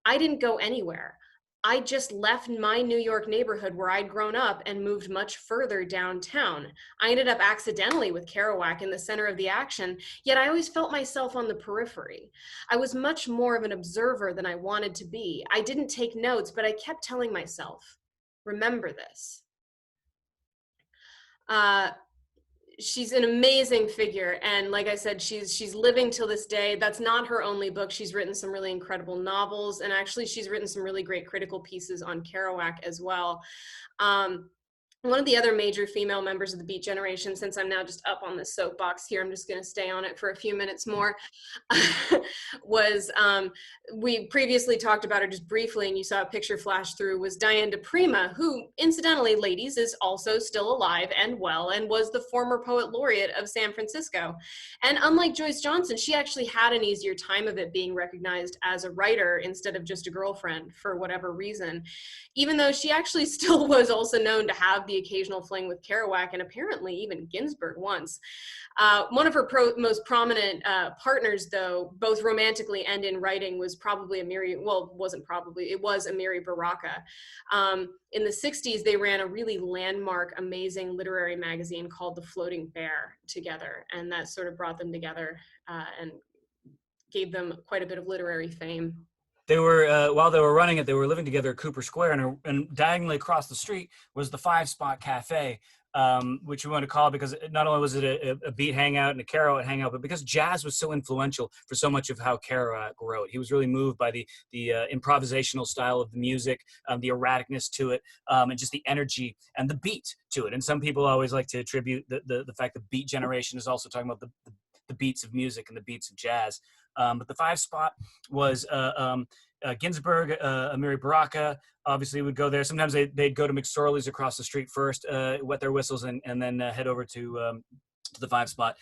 [SPEAKER 3] I didn't go anywhere. I just left my New York neighborhood where I'd grown up and moved much further downtown. I ended up accidentally with Kerouac in the center of the action, yet I always felt myself on the periphery. I was much more of an observer than I wanted to be. I didn't take notes, but I kept telling myself, remember this. She's an amazing figure, and like I said, she's living till this day. That's not her only book. She's written some really incredible novels, and actually she's written some really great critical pieces on Kerouac as well. One of the other major female members of the Beat Generation, since I'm now just up on the soapbox here, I'm just going to stay on it for a few minutes more, was, we previously talked about her just briefly, and you saw a picture flash through, was Diane DePrima, who, incidentally, ladies, is also still alive and well, and was the former poet laureate of San Francisco. And unlike Joyce Johnson, she actually had an easier time of it being recognized as a writer instead of just a girlfriend, for whatever reason, even though she actually still was also known to have the occasional fling with Kerouac and apparently even Ginsberg once. One of her most prominent partners, though, both romantically and in writing, was probably it was Amiri Baraka. In the 60s, they ran a really landmark, amazing literary magazine called The Floating Bear together, and that sort of brought them together and gave them quite a bit of literary fame.
[SPEAKER 2] They were, while they were running it, they were living together at Cooper Square, and diagonally across the street was the Five Spot Cafe, which we want to call because not only was it a Beat hangout and a Kerouac hangout, but because jazz was so influential for so much of how Kerouac wrote. He was really moved by the improvisational style of the music, the erraticness to it, and just the energy and the beat to it. And some people always like to attribute the fact that Beat Generation is also talking about the beats of music and the beats of jazz. But the Five Spot was Ginsberg, Amiri Baraka, obviously would go there. Sometimes they'd go to McSorley's across the street first, wet their whistles, and then head over to the Five Spot.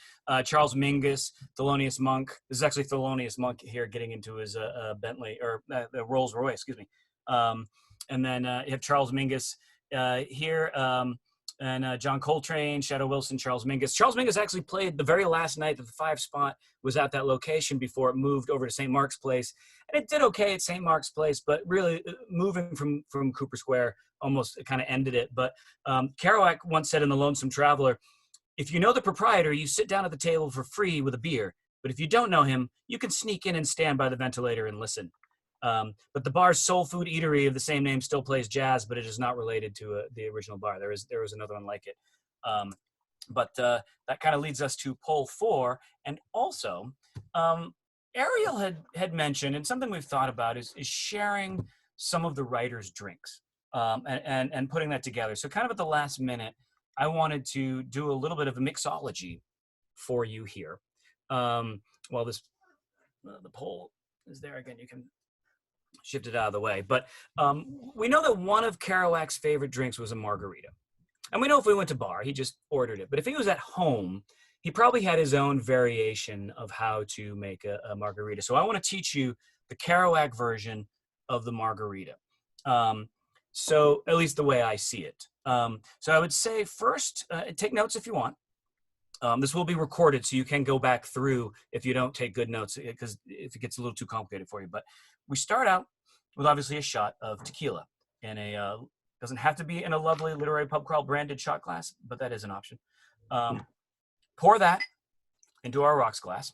[SPEAKER 2] Charles Mingus, Thelonious Monk. This is actually Thelonious Monk here getting into his Bentley, or Rolls Royce, excuse me. And then you have Charles Mingus here. And John Coltrane, Shadow Wilson, Charles Mingus. Charles Mingus actually played the very last night that the Five Spot was at that location before it moved over to St. Mark's Place. And it did okay at St. Mark's Place, but really moving from Cooper Square almost kind of ended it. But Kerouac once said in The Lonesome Traveler, if you know the proprietor, you sit down at the table for free with a beer. But if you don't know him, you can sneak in and stand by the ventilator and listen. But the bar's soul food eatery of the same name still plays jazz, but it is not related to the original bar. There was another one like it. But that kind of leads us to poll 4. And also, Ariel had mentioned, and something we've thought about is sharing some of the writers' drinks and putting that together. So kind of at the last minute, I wanted to do a little bit of a mixology for you here. While the poll is there again, you can shift it out of the way. But we know that one of Kerouac's favorite drinks was a margarita. And we know if we went to bar, he just ordered it. But if he was at home, he probably had his own variation of how to make a margarita. So I want to teach you the Kerouac version of the margarita. So at least the way I see it. So I would say first, take notes if you want. This will be recorded, so you can go back through if you don't take good notes, because if it gets a little too complicated for you. But we start out with obviously a shot of tequila in a, doesn't have to be in a lovely literary pub crawl branded shot glass, but that is an option. Pour that into our rocks glass.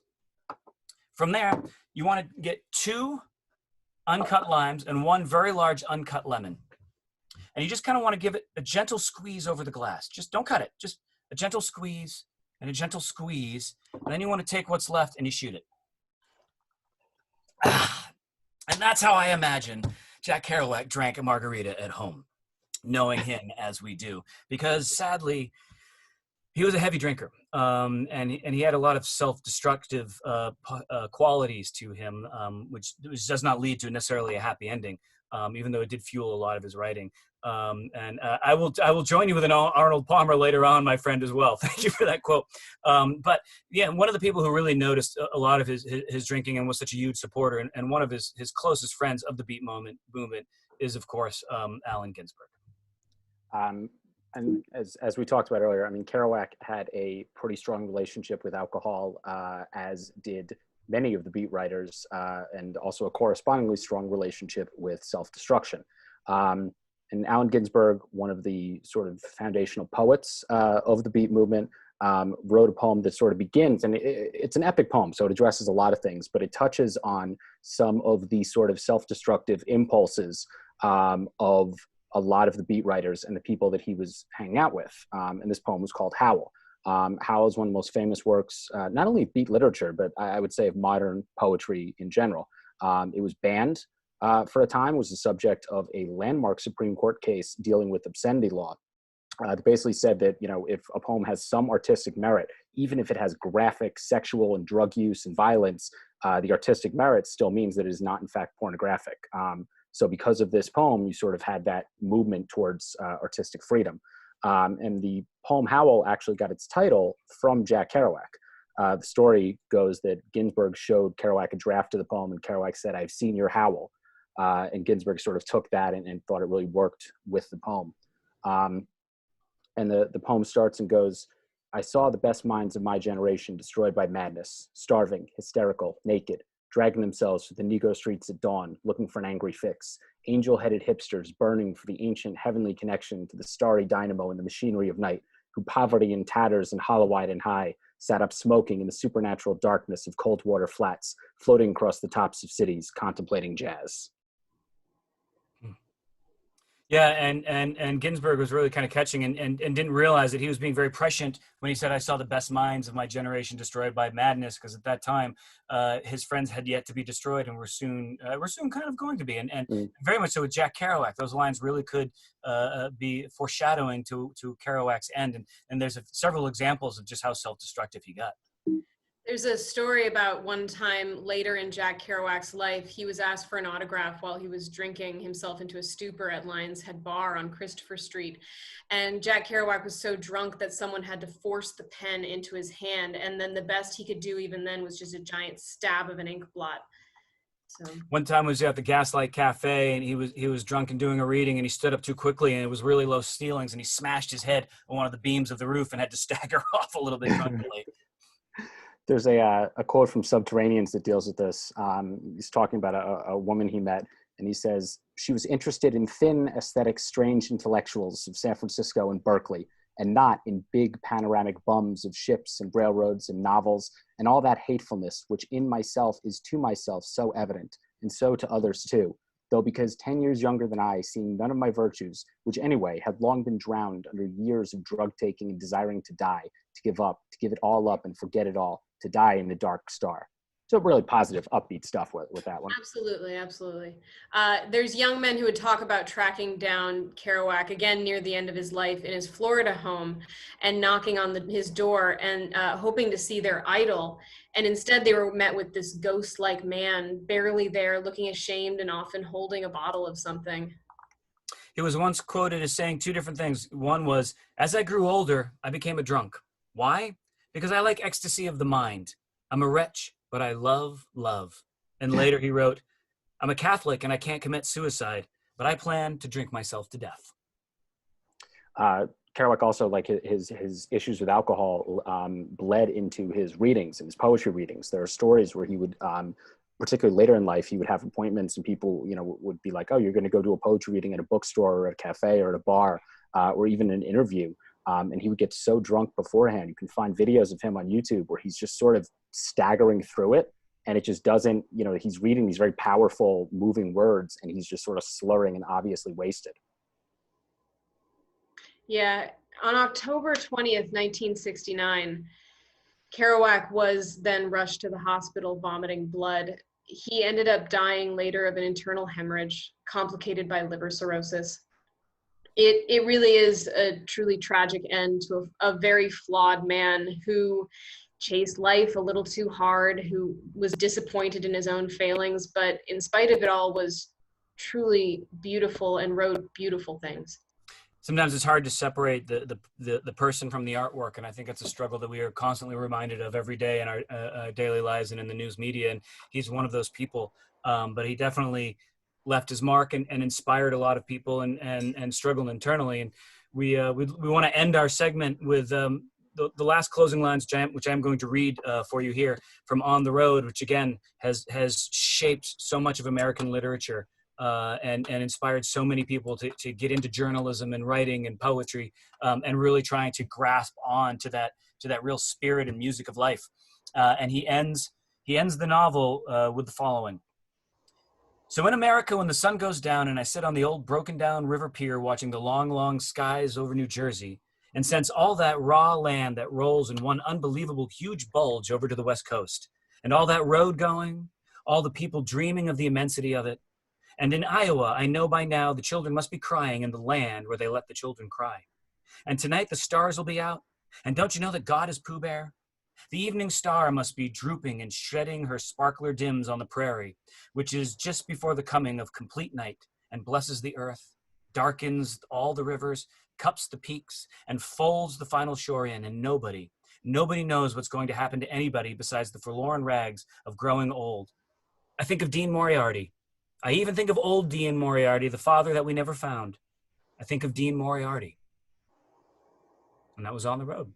[SPEAKER 2] From there, you want to get 2 uncut limes, and 1 very large uncut lemon. And you just kind of want to give it a gentle squeeze over the glass. Just don't cut it. Just a gentle squeeze and a gentle squeeze. And then you want to take what's left and you shoot it. And that's how I imagine Jack Kerouac drank a margarita at home, knowing him as we do. Because sadly, he was a heavy drinker, and he had a lot of self-destructive qualities to him, which does not lead to necessarily a happy ending, even though it did fuel a lot of his writing. I will join you with an Arnold Palmer later on, my friend, as well. Thank you for that quote. But yeah, one of the people who really noticed a lot of his drinking and was such a huge supporter, and one of his closest friends of the beat movement is, of course, Allen Ginsberg.
[SPEAKER 4] And as we talked about earlier, I mean, Kerouac had a pretty strong relationship with alcohol, as did many of the beat writers, and also a correspondingly strong relationship with self-destruction. And Allen Ginsberg, one of the sort of foundational poets of the beat movement, wrote a poem that sort of begins, and it's an epic poem, so it addresses a lot of things, but it touches on some of the sort of self-destructive impulses of a lot of the beat writers and the people that he was hanging out with. And this poem was called Howl. Howl is one of the most famous works, not only of beat literature, but I would say of modern poetry in general. It was banned for a time, was the subject of a landmark Supreme Court case dealing with obscenity law. That basically said that, you know, if a poem has some artistic merit, even if it has graphic sexual and drug use and violence, the artistic merit still means that it is not in fact pornographic. So because of this poem, you sort of had that movement towards artistic freedom. And the poem Howl actually got its title from Jack Kerouac. The story goes that Ginsberg showed Kerouac a draft of the poem, and Kerouac said, "I've seen your Howl." And Ginsberg sort of took that and thought it really worked with the poem. And the poem starts and goes, "I saw the best minds of my generation destroyed by madness, starving, hysterical, naked, dragging themselves through the Negro streets at dawn, looking for an angry fix. Angel-headed hipsters burning for the ancient heavenly connection to the starry dynamo and the machinery of night, who poverty and tatters and hollow-eyed and high sat up smoking in the supernatural darkness of cold water flats, floating across the tops of cities, contemplating jazz."
[SPEAKER 2] Yeah, and Ginsberg was really kind of catching and didn't realize that he was being very prescient when he said, "I saw the best minds of my generation destroyed by madness," because at that time, his friends had yet to be destroyed and were soon kind of going to be. And very much so with Jack Kerouac, those lines really could be foreshadowing to Kerouac's end. And there's several examples of just how self-destructive he got.
[SPEAKER 3] There's a story about one time later in Jack Kerouac's life, he was asked for an autograph while he was drinking himself into a stupor at Lion's Head Bar on Christopher Street. And Jack Kerouac was so drunk that someone had to force the pen into his hand. And then the best he could do even then was just a giant stab of an ink blot. So.
[SPEAKER 2] One time was at the Gaslight Cafe, and he was drunk and doing a reading, and he stood up too quickly, and it was really low ceilings, and he smashed his head on one of the beams of the roof and had to stagger off a little bit drunkenly.
[SPEAKER 4] There's a quote from Subterraneans that deals with this. He's talking about a woman he met, and he says, "She was interested in thin, aesthetic, strange intellectuals of San Francisco and Berkeley, and not in big panoramic bums of ships and railroads and novels, and all that hatefulness which in myself is to myself so evident, and so to others too, though because 10 years younger than I, seeing none of my virtues, which anyway had long been drowned under years of drug taking and desiring to die, to give up, to give it all up and forget it all, to die in the dark star." So really positive, upbeat stuff with that one.
[SPEAKER 3] Absolutely, absolutely. There's young men who would talk about tracking down Kerouac again near the end of his life in his Florida home and knocking on his door and hoping to see their idol. And instead they were met with this ghost-like man, barely there, looking ashamed and often holding a bottle of something.
[SPEAKER 2] He was once quoted as saying 2 different things. One was, "As I grew older, I became a drunk. Why? Because I like ecstasy of the mind. I'm a wretch, but I love love." And later he wrote, "I'm a Catholic and I can't commit suicide, but I plan to drink myself to death."
[SPEAKER 4] Kerouac also, like his issues with alcohol, bled into his readings and his poetry readings. There are stories where he would, particularly later in life, he would have appointments and people, you know, would be like, "Oh, you're going to go do a poetry reading at a bookstore or a cafe or at a bar, or even an interview." And he would get so drunk beforehand. You can find videos of him on YouTube where he's just sort of staggering through it and it just doesn't, he's reading these very powerful, moving words, and he's just sort of slurring and obviously wasted.
[SPEAKER 3] Yeah, on October 20th, 1969, Kerouac was then rushed to the hospital vomiting blood. He ended up dying later of an internal hemorrhage complicated by liver cirrhosis. It really is a truly tragic end to a very flawed man who chased life a little too hard, who was disappointed in his own failings, but in spite of it all was truly beautiful and wrote beautiful things.
[SPEAKER 2] Sometimes it's hard to separate the person from the artwork, and I think it's a struggle that we are constantly reminded of every day in our daily lives and in the news media. And he's one of those people, but he definitely left his mark and inspired a lot of people and struggled internally. And we want to end our segment with the last closing lines, which I'm going to read for you here from On the Road, which again has shaped so much of American literature. And inspired so many people to get into journalism and writing and poetry, and really trying to grasp on to that real spirit and music of life. And he ends the novel with the following. So in America, when the sun goes down and I sit on the old broken down river pier watching the long, long skies over New Jersey, and sense all that raw land that rolls in one unbelievable huge bulge over to the West Coast, and all that road going, all the people dreaming of the immensity of it. And in Iowa, I know by now the children must be crying in the land where they let the children cry. And tonight the stars will be out. And don't you know that God is Pooh Bear? The evening star must be drooping and shedding her sparkler dims on the prairie, which is just before the coming of complete night, and blesses the earth, darkens all the rivers, cups the peaks, and folds the final shore in. And nobody knows what's going to happen to anybody besides the forlorn rags of growing old. I think of Dean Moriarty. I even think of old Dean Moriarty, the father that we never found. I think of Dean Moriarty. And that was On the Road.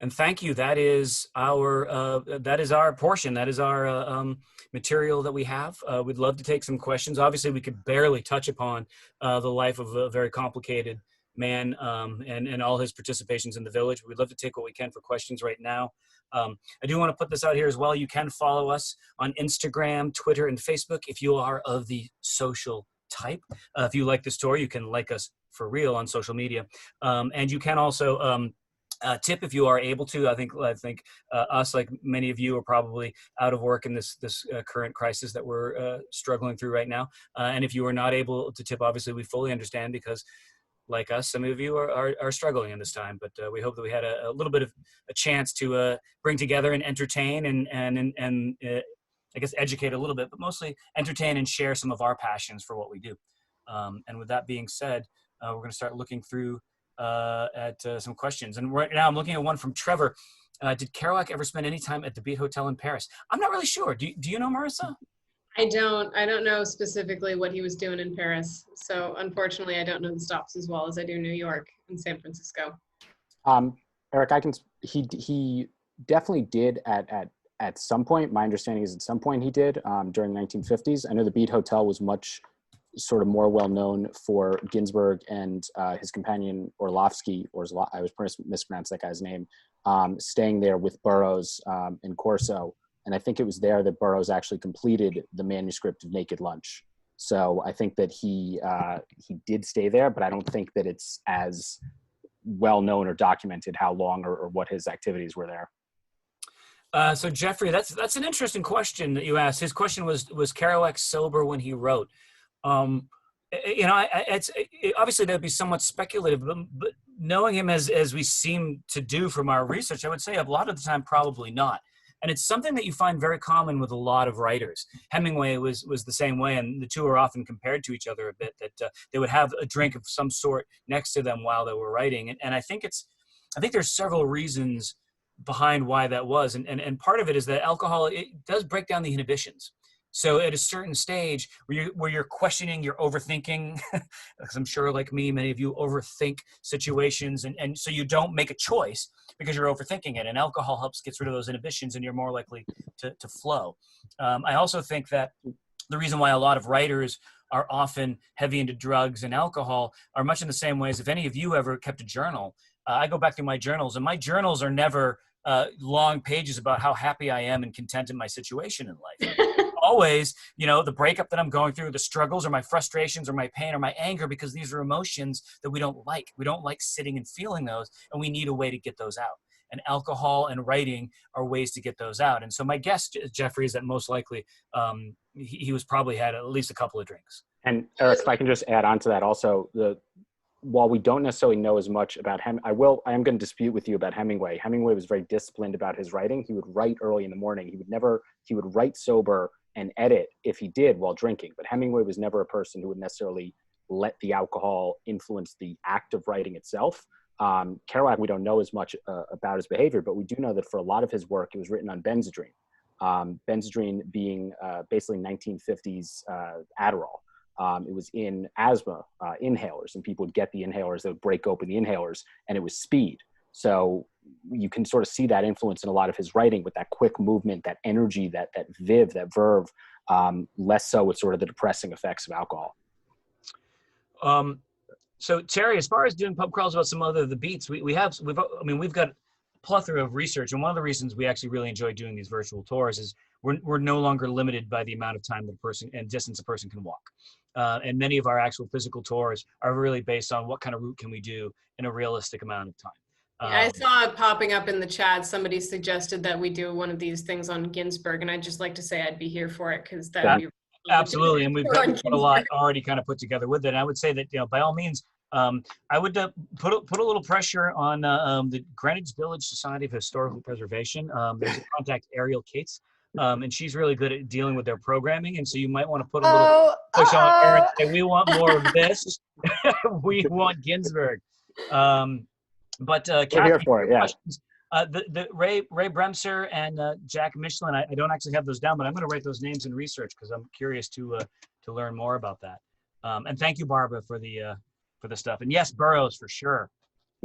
[SPEAKER 2] And thank you. That is our portion. That is our material that we have. We'd love to take some questions. Obviously, we could barely touch upon the life of a very complicated man and all his participations in the village. We'd love to take what we can for questions right now. I do want to put this out here as well. You can follow us on Instagram, Twitter, and Facebook if you are of the social type. If you like the story, you can like us for real on social media. And you can also tip if you are able to. I think us, like many of you, are probably out of work in this current crisis that we're struggling through right now. And if you are not able to tip, obviously we fully understand, because like us, some of you are struggling in this time, but we hope that we had a little bit of a chance to bring together and entertain and I guess educate a little bit, but mostly entertain and share some of our passions for what we do. And with that being said, we're going to start looking through at some questions. And right now I'm looking at one from Trevor. Did Kerouac ever spend any time at the Beat Hotel in Paris? I'm not really sure. Do you know, Marissa?
[SPEAKER 3] I don't know specifically what he was doing in Paris. So unfortunately, I don't know the stops as well as I do New York and San Francisco.
[SPEAKER 4] Eric, he definitely did at some point. My understanding is at some point he did during the 1950s. I know the Beat Hotel was much sort of more well known for Ginsberg and his companion Orlovsky, I was mispronounced that guy's name, staying there with Burroughs in Corso. And I think it was there that Burroughs actually completed the manuscript of Naked Lunch. So I think that he did stay there, but I don't think that it's as well known or documented how long or what his activities were there.
[SPEAKER 2] So Jeffrey, that's an interesting question that you asked. His question was Kerouac sober when he wrote? It's obviously that'd be somewhat speculative, but knowing him as we seem to do from our research, I would say a lot of the time probably not. And it's something that you find very common with a lot of writers. Hemingway was the same way, and the two are often compared to each other a bit, that they would have a drink of some sort next to them while they were writing. And I think there's several reasons behind why that was. And part of it is that alcohol, it does break down the inhibitions. So at a certain stage where you're questioning, you're overthinking, because I'm sure like me, many of you overthink situations, and so you don't make a choice because you're overthinking it. And alcohol helps get rid of those inhibitions, and you're more likely to flow. I also think that the reason why a lot of writers are often heavy into drugs and alcohol are much in the same ways. If any of you ever kept a journal, I go back through my journals, and my journals are never long pages about how happy I am and content in my situation in life. Always, the breakup that I'm going through, the struggles or my frustrations or my pain or my anger, because these are emotions that we don't like. We don't like sitting and feeling those, and we need a way to get those out. And alcohol and writing are ways to get those out. And so my guess, Jeffrey, is that most likely he was probably had at least a couple of drinks.
[SPEAKER 4] And Eric, if I can just add on to that also, while we don't necessarily know as much about him, I am going to dispute with you about Hemingway. Hemingway was very disciplined about his writing. He would write early in the morning. He would write sober and edit if he did while drinking. But Hemingway was never a person who would necessarily let the alcohol influence the act of writing itself. Kerouac, we don't know as much about his behavior, but we do know that for a lot of his work, it was written on Benzedrine. Benzedrine being basically 1950s Adderall. It was in asthma inhalers, and people would get the inhalers, they would break open the inhalers, and it was speed. So you can sort of see that influence in a lot of his writing with that quick movement, that energy, that viv, that verve, less so with sort of the depressing effects of alcohol.
[SPEAKER 2] So Terry, as far as doing pub crawls about some other of the beats, we've got a plethora of research, and one of the reasons we actually really enjoy doing these virtual tours is we're no longer limited by the amount of time that a person and distance a person can walk. And many of our actual physical tours are really based on what kind of route can we do in a realistic amount of time.
[SPEAKER 3] I saw it popping up in the chat. Somebody suggested that we do one of these things on Ginsberg, and I'd just like to say I'd be here for it because that would be
[SPEAKER 2] absolutely. And we've got a lot already kind of put together with it. And I would say that, by all means, I would put a little pressure on the Greenwich Village Society of Historical Preservation. There's a contact, Ariel Cates, and she's really good at dealing with their programming. And so you might want to put a little push on Aaron. Say, we want more of this. We want Ginsberg. But
[SPEAKER 4] we're here for it, yeah.
[SPEAKER 2] The Ray Bremser and Jack Michelin, I don't actually have those down, but I'm going to write those names in research because I'm curious to learn more about that. And thank you, Barbara, for the stuff. And yes, Burroughs for sure.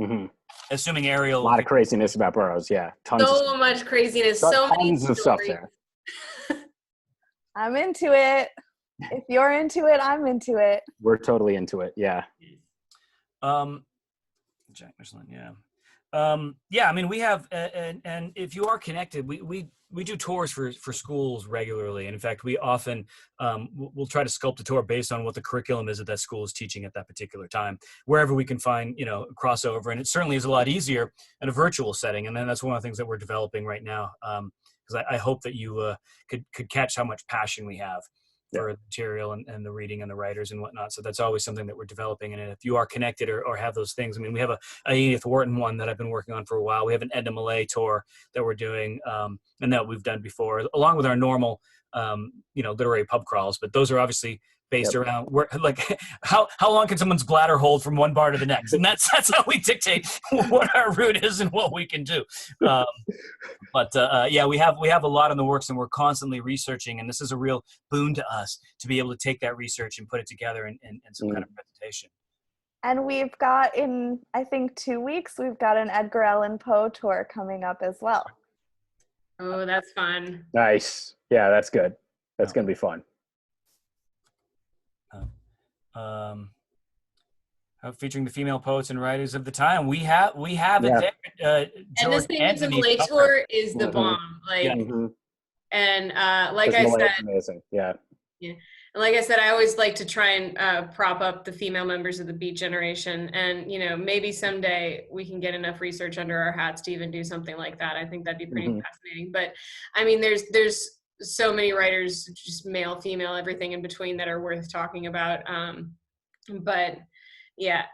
[SPEAKER 4] Mm-hmm.
[SPEAKER 2] Assuming Ariel.
[SPEAKER 4] A lot of craziness about Burroughs, yeah.
[SPEAKER 3] So much craziness, so many
[SPEAKER 4] tons of stuff there.
[SPEAKER 1] I'm into it. If you're into it, I'm into it.
[SPEAKER 4] We're totally into it, yeah.
[SPEAKER 2] Jack Michelin, yeah. Yeah, I mean, we have, and if you are connected, we do tours for schools regularly. And in fact, we often we'll try to sculpt a tour based on what the curriculum is that school is teaching at that particular time, wherever we can find, crossover. And it certainly is a lot easier in a virtual setting. And then that's one of the things that we're developing right now. Because I hope that you could catch how much passion we have for the material and the reading and the writers and whatnot. So that's always something that we're developing. And if you are connected or have those things, I mean, we have a Edith Wharton one that I've been working on for a while. We have an Edna Millay tour that we're doing and that we've done before, along with our normal, literary pub crawls. But those are obviously based around where, like, how long can someone's bladder hold from one bar to the next? And that's how we dictate what our route is and what we can do. Yeah, we have a lot in the works, and we're constantly researching. And this is a real boon to us to be able to take that research and put it together in some kind of presentation.
[SPEAKER 1] And we've got in, I think, 2 weeks, we've got an Edgar Allan Poe tour coming up as well.
[SPEAKER 3] Oh, that's fun.
[SPEAKER 4] Nice. Yeah, that's good. That's going to be fun.
[SPEAKER 2] Featuring the female poets and writers of the time. We have it there.
[SPEAKER 3] And this thing is a Millay tour is the bomb. Like, and like I said,
[SPEAKER 4] amazing. Yeah.
[SPEAKER 3] And like I said, I always like to try and prop up the female members of the Beat Generation. And, maybe someday we can get enough research under our hats to even do something like that. I think that'd be pretty fascinating. But I mean, there's so many writers, just male, female, everything in between, that are worth talking about. But yeah,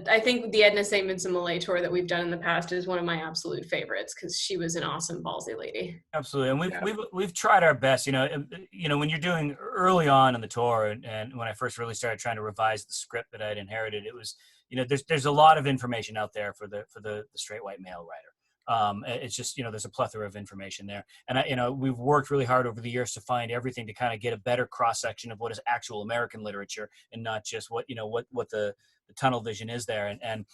[SPEAKER 3] I think the Edna St. Vincent Millay tour that we've done in the past is one of my absolute favorites because she was an awesome ballsy lady.
[SPEAKER 2] Absolutely, and we've tried our best. When you're doing early on in the tour, and when I first really started trying to revise the script that I'd inherited, it was there's a lot of information out there for the straight white male writer. It's just, there's a plethora of information there. And we've worked really hard over the years to find everything to kind of get a better cross section of what is actual American literature and not just what the tunnel vision is there. And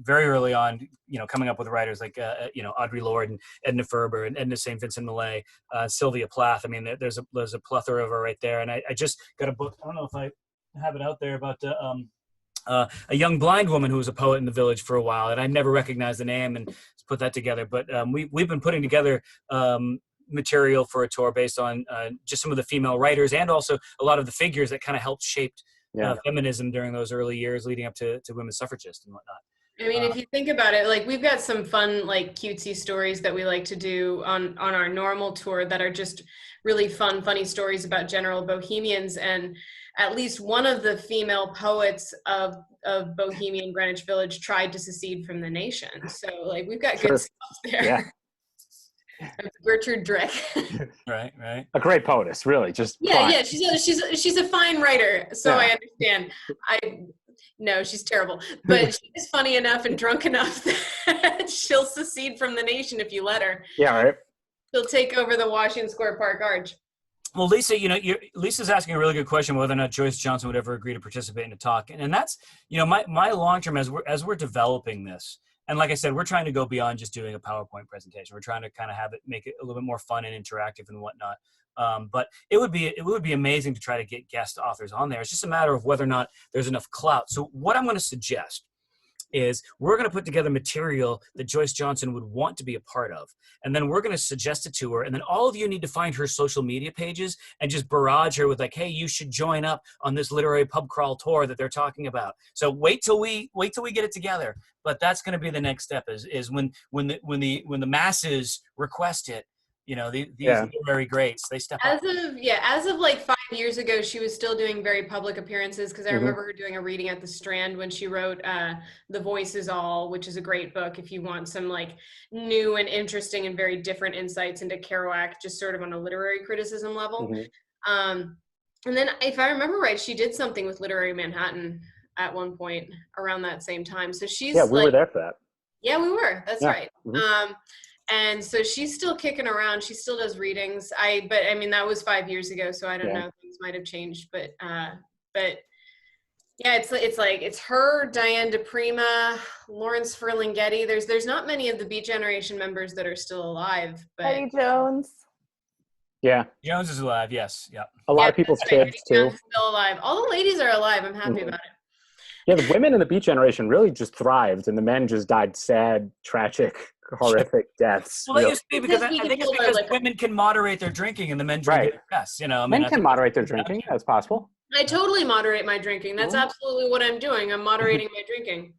[SPEAKER 2] very early on, coming up with writers like, Audre Lorde and Edna Ferber and Edna St. Vincent Millay, Sylvia Plath. I mean, there's a plethora of her right there. And I just got a book. I don't know if I have it out there, about a young blind woman who was a poet in the village for a while, and I never recognized the name and put that together. But we've been putting together material for a tour based on just some of the female writers and also a lot of the figures that kind of helped shape feminism during those early years leading up to women's suffragists and whatnot.
[SPEAKER 3] I mean, if you think about it, like we've got some fun, like cutesy stories that we like to do on our normal tour that are just really fun, funny stories about general bohemians. And at least one of the female poets of Bohemian Greenwich Village tried to secede from the nation. So like we've got good stuff there.
[SPEAKER 4] Yeah.
[SPEAKER 3] Gertrude Drick.
[SPEAKER 2] Right.
[SPEAKER 4] A great poetess, really. Just fine.
[SPEAKER 3] Yeah. She's a fine writer. So I understand. No, she's terrible, but she's funny enough and drunk enough that she'll secede from the nation if you let her.
[SPEAKER 4] Yeah, right.
[SPEAKER 3] She'll take over the Washington Square Park Arch.
[SPEAKER 2] Well, Lisa, Lisa's asking a really good question whether or not Joyce Johnson would ever agree to participate in a talk, and that's my long term as we're developing this. And like I said, we're trying to go beyond just doing a PowerPoint presentation. We're trying to kind of make it a little bit more fun and interactive and whatnot. But it would be amazing to try to get guest authors on there. It's just a matter of whether or not there's enough clout. So what I'm going to suggest is we're going to put together material that Joyce Johnson would want to be a part of. And then we're going to suggest it to her. And then all of you need to find her social media pages and just barrage her with like, hey, you should join up on this literary pub crawl tour that they're talking about. So wait till we get it together. But that's going to be the next step is when the masses request it. These literary greats, they step up.
[SPEAKER 3] As of like 5 years ago, she was still doing very public appearances because I remember her doing a reading at the Strand when she wrote The Voice Is All, which is a great book if you want some like new and interesting and very different insights into Kerouac, just sort of on a literary criticism level. And then if I remember right, she did something with Literary Manhattan at one point around that same time. So she's
[SPEAKER 4] we were there for that.
[SPEAKER 3] Yeah, we were. That's right. And so she's still kicking around. She still does readings. But I mean, that was 5 years ago, so I don't know. Things might have changed, but yeah, it's her, Diane DePrima, Lawrence Ferlinghetti. There's not many of the Beat Generation members that are still alive. But
[SPEAKER 1] Eddie Jones.
[SPEAKER 4] Yeah.
[SPEAKER 2] Jones is alive. Yes. Yeah.
[SPEAKER 4] A lot of people's kids too.
[SPEAKER 3] Jones is still alive. All the ladies are alive. I'm happy about it.
[SPEAKER 4] Yeah, the women in the Beat Generation really just thrived, and the men just died sad, tragic, horrific deaths.
[SPEAKER 2] Well, really. Because I think it's because women can moderate their drinking and the men drink less. Men
[SPEAKER 4] can moderate their drinking. That's possible.
[SPEAKER 3] I totally moderate my drinking. That's absolutely what I'm doing. I'm moderating my drinking.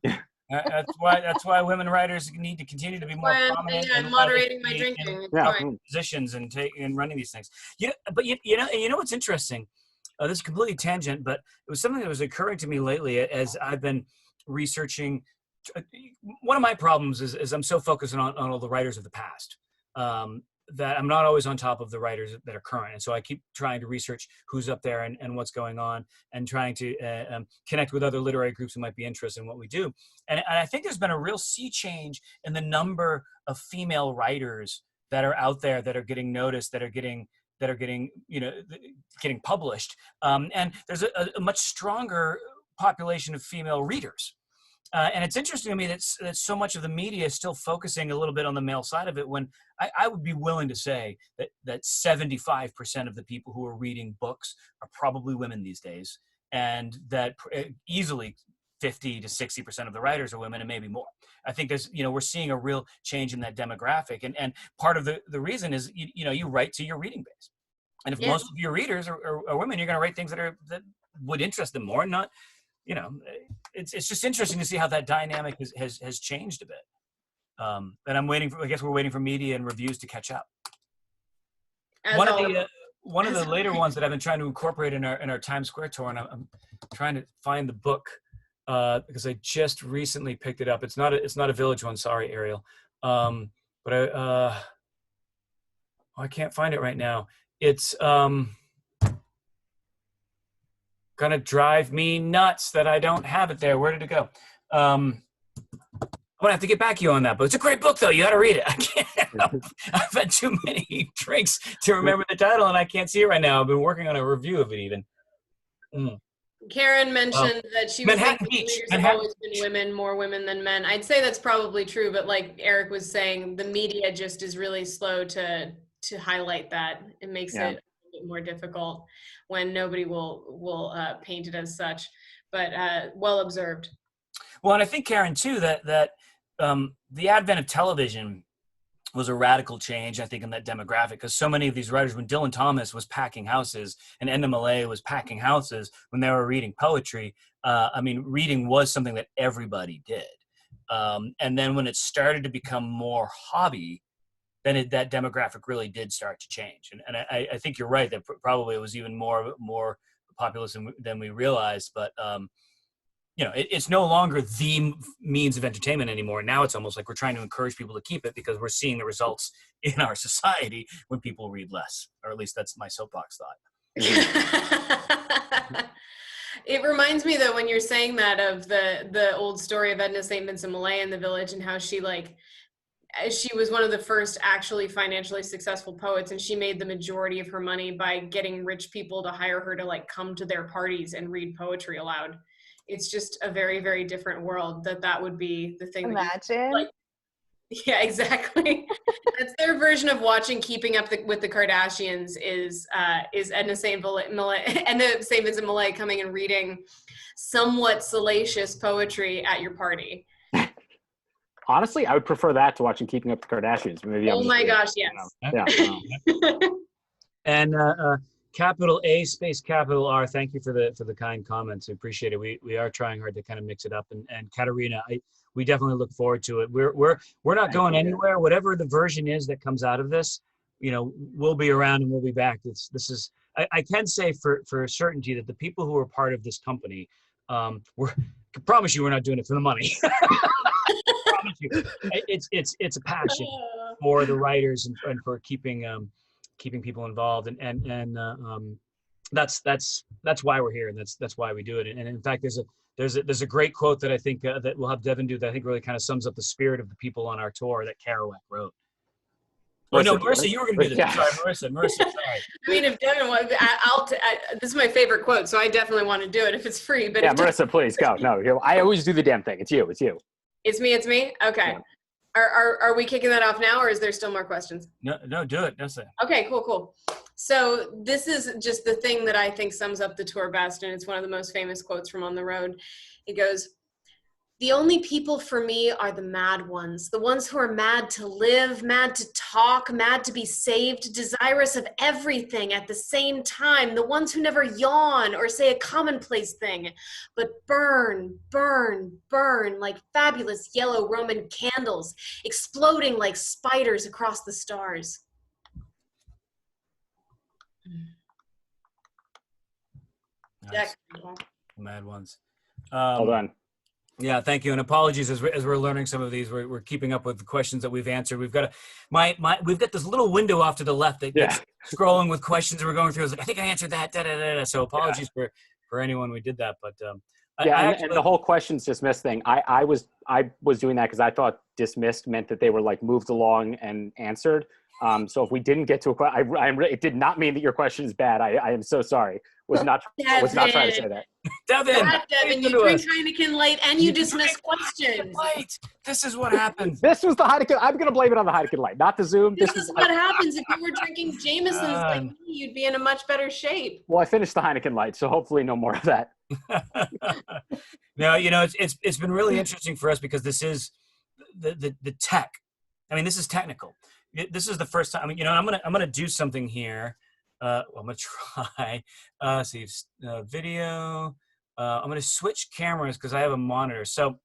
[SPEAKER 2] That's why women writers need to continue to be more prominent.
[SPEAKER 3] I'm moderating my drinking.
[SPEAKER 2] Positions and running these things. But you know what's interesting. This is completely tangent, but it was something that was occurring to me lately as I've been researching. One of my problems is I'm so focused on all the writers of the past that I'm not always on top of the writers that are current. And so I keep trying to research who's up there and what's going on and trying to connect with other literary groups who might be interested in what we do. And I think there's been a real sea change in the number of female writers that are out there that are getting noticed, that are getting published. And there's a much stronger population of female readers. And it's interesting to me that so much of the media is still focusing a little bit on the male side of it, when I would be willing to say that 75% of the people who are reading books are probably women these days, and that easily 50 to 60% of the writers are women, and maybe more. I think we're seeing a real change in that demographic. And part of the reason is, you write to your reading base. And if most of your readers are women, you're going to write things that would interest them more, not, it's just interesting to see how that dynamic has changed a bit. And I guess we're waiting for media and reviews to catch up. One of the later ones that I've been trying to incorporate in our Times Square tour, and I'm trying to find the book because I just recently picked it up. It's not a Village one. Sorry, Ariel. But I can't find it right now. It's gonna drive me nuts that I don't have it there. Where did it go? I'm gonna have to get back to you on that, but it's a great book though. You gotta read it. I can't. I've had too many drinks to remember the title, and I can't see it right now. I've been working on a review of it even.
[SPEAKER 3] Karen mentioned that she was
[SPEAKER 2] Manhattan Beach.
[SPEAKER 3] Have always been more women than men. I'd say that's probably true, but like Eric was saying, the media just is really slow to highlight that. It makes it a bit more difficult when nobody will paint it as such. but well observed.
[SPEAKER 2] Well, and I think, Karen, too, that the advent of television was a radical change, I think, in that demographic, because so many of these writers, when Dylan Thomas was packing houses and NMLA was packing houses when they were reading poetry, I mean, reading was something that everybody did. And then when it started to become more hobby, then that demographic really did start to change. And I think you're right that probably it was even more populous than we realized. But you know, it's no longer the means of entertainment anymore. Now it's almost like we're trying to encourage people to keep it because we're seeing the results in our society when people read less, or at least that's my soapbox thought.
[SPEAKER 3] It reminds me, though, when you're saying that, of the old story of Edna St. Vincent Millay in The Village, and how she was one of the first actually financially successful poets, and she made the majority of her money by getting rich people to hire her to come to their parties and read poetry aloud. It's just a very, very different world that would be the thing.
[SPEAKER 1] Imagine.
[SPEAKER 3] Yeah, exactly. That's their version of watching Keeping Up with the Kardashians is Edna St. Vincent Millay coming and reading somewhat salacious poetry at your party.
[SPEAKER 4] Honestly, I would prefer that to watching Keeping Up with the Kardashians. Maybe
[SPEAKER 3] oh my gosh, yes.
[SPEAKER 4] Yeah.
[SPEAKER 2] And capital A space capital R. Thank you for the kind comments. We appreciate it. We are trying hard to kind of mix it up. And Katerina, we definitely look forward to it. We're not going anywhere. Whatever the version is that comes out of this, you know, we'll be around and we'll be back. I can say for certainty that the people who are part of this company, I promise you we're not doing it for the money. Promise you. It's a passion for the writers and for keeping people involved, and that's why we're here, and that's why we do it. And in fact, there's a great quote that I think that we'll have Devin do that I think really kind of sums up the spirit of the people on our tour that Kerouac wrote. Oh no, Marissa, you were going to do this.
[SPEAKER 4] Yeah.
[SPEAKER 2] Sorry, Marissa. Sorry.
[SPEAKER 3] I mean, if Devin wants, this is my favorite quote, so I definitely want to do it if it's free. But
[SPEAKER 4] yeah, Marissa, please go. No, I always do the damn thing. It's you.
[SPEAKER 3] It's me. Okay. Yeah. Are we kicking that off now, or is there still more questions?
[SPEAKER 2] No, do it. That's it.
[SPEAKER 3] Okay, cool. So this is just the thing that I think sums up the tour best, and it's one of the most famous quotes from On the Road. It goes, "The only people for me are the mad ones, the ones who are mad to live, mad to talk, mad to be saved, desirous of everything at the same time, the ones who never yawn or say a commonplace thing, but burn, burn, burn like fabulous yellow Roman candles, exploding like spiders across the stars."
[SPEAKER 2] Nice. Mad ones.
[SPEAKER 4] Hold on.
[SPEAKER 2] Yeah, thank you, and apologies as we're learning some of these. We're keeping up with the questions that we've answered. We've got we've got this little window off to the left that gets scrolling with questions that we're going through. I was like, I think I answered that. So apologies for anyone we did that, but
[SPEAKER 4] and the whole questions dismissed thing. I was doing that because I thought dismissed meant that they were moved along and answered. So if we didn't get to a question, it did not mean that your question is bad. I am so sorry. Was not trying to say that.
[SPEAKER 3] Devin, you drink Heineken Light and you dismiss questions.
[SPEAKER 2] Light. This is what happened.
[SPEAKER 4] This was the Heineken. I'm going to blame it on the Heineken Light, not the Zoom.
[SPEAKER 3] This is what happens if you were drinking Jameson's like me. You'd be in a much better shape.
[SPEAKER 4] Well, I finished the Heineken Light, so hopefully no more of that.
[SPEAKER 2] No, it's been really interesting for us because this is the tech. I mean, this is technical. This is the first time. I mean, I'm gonna do something here. I'm gonna try. See video. I'm gonna switch cameras because I have a monitor. So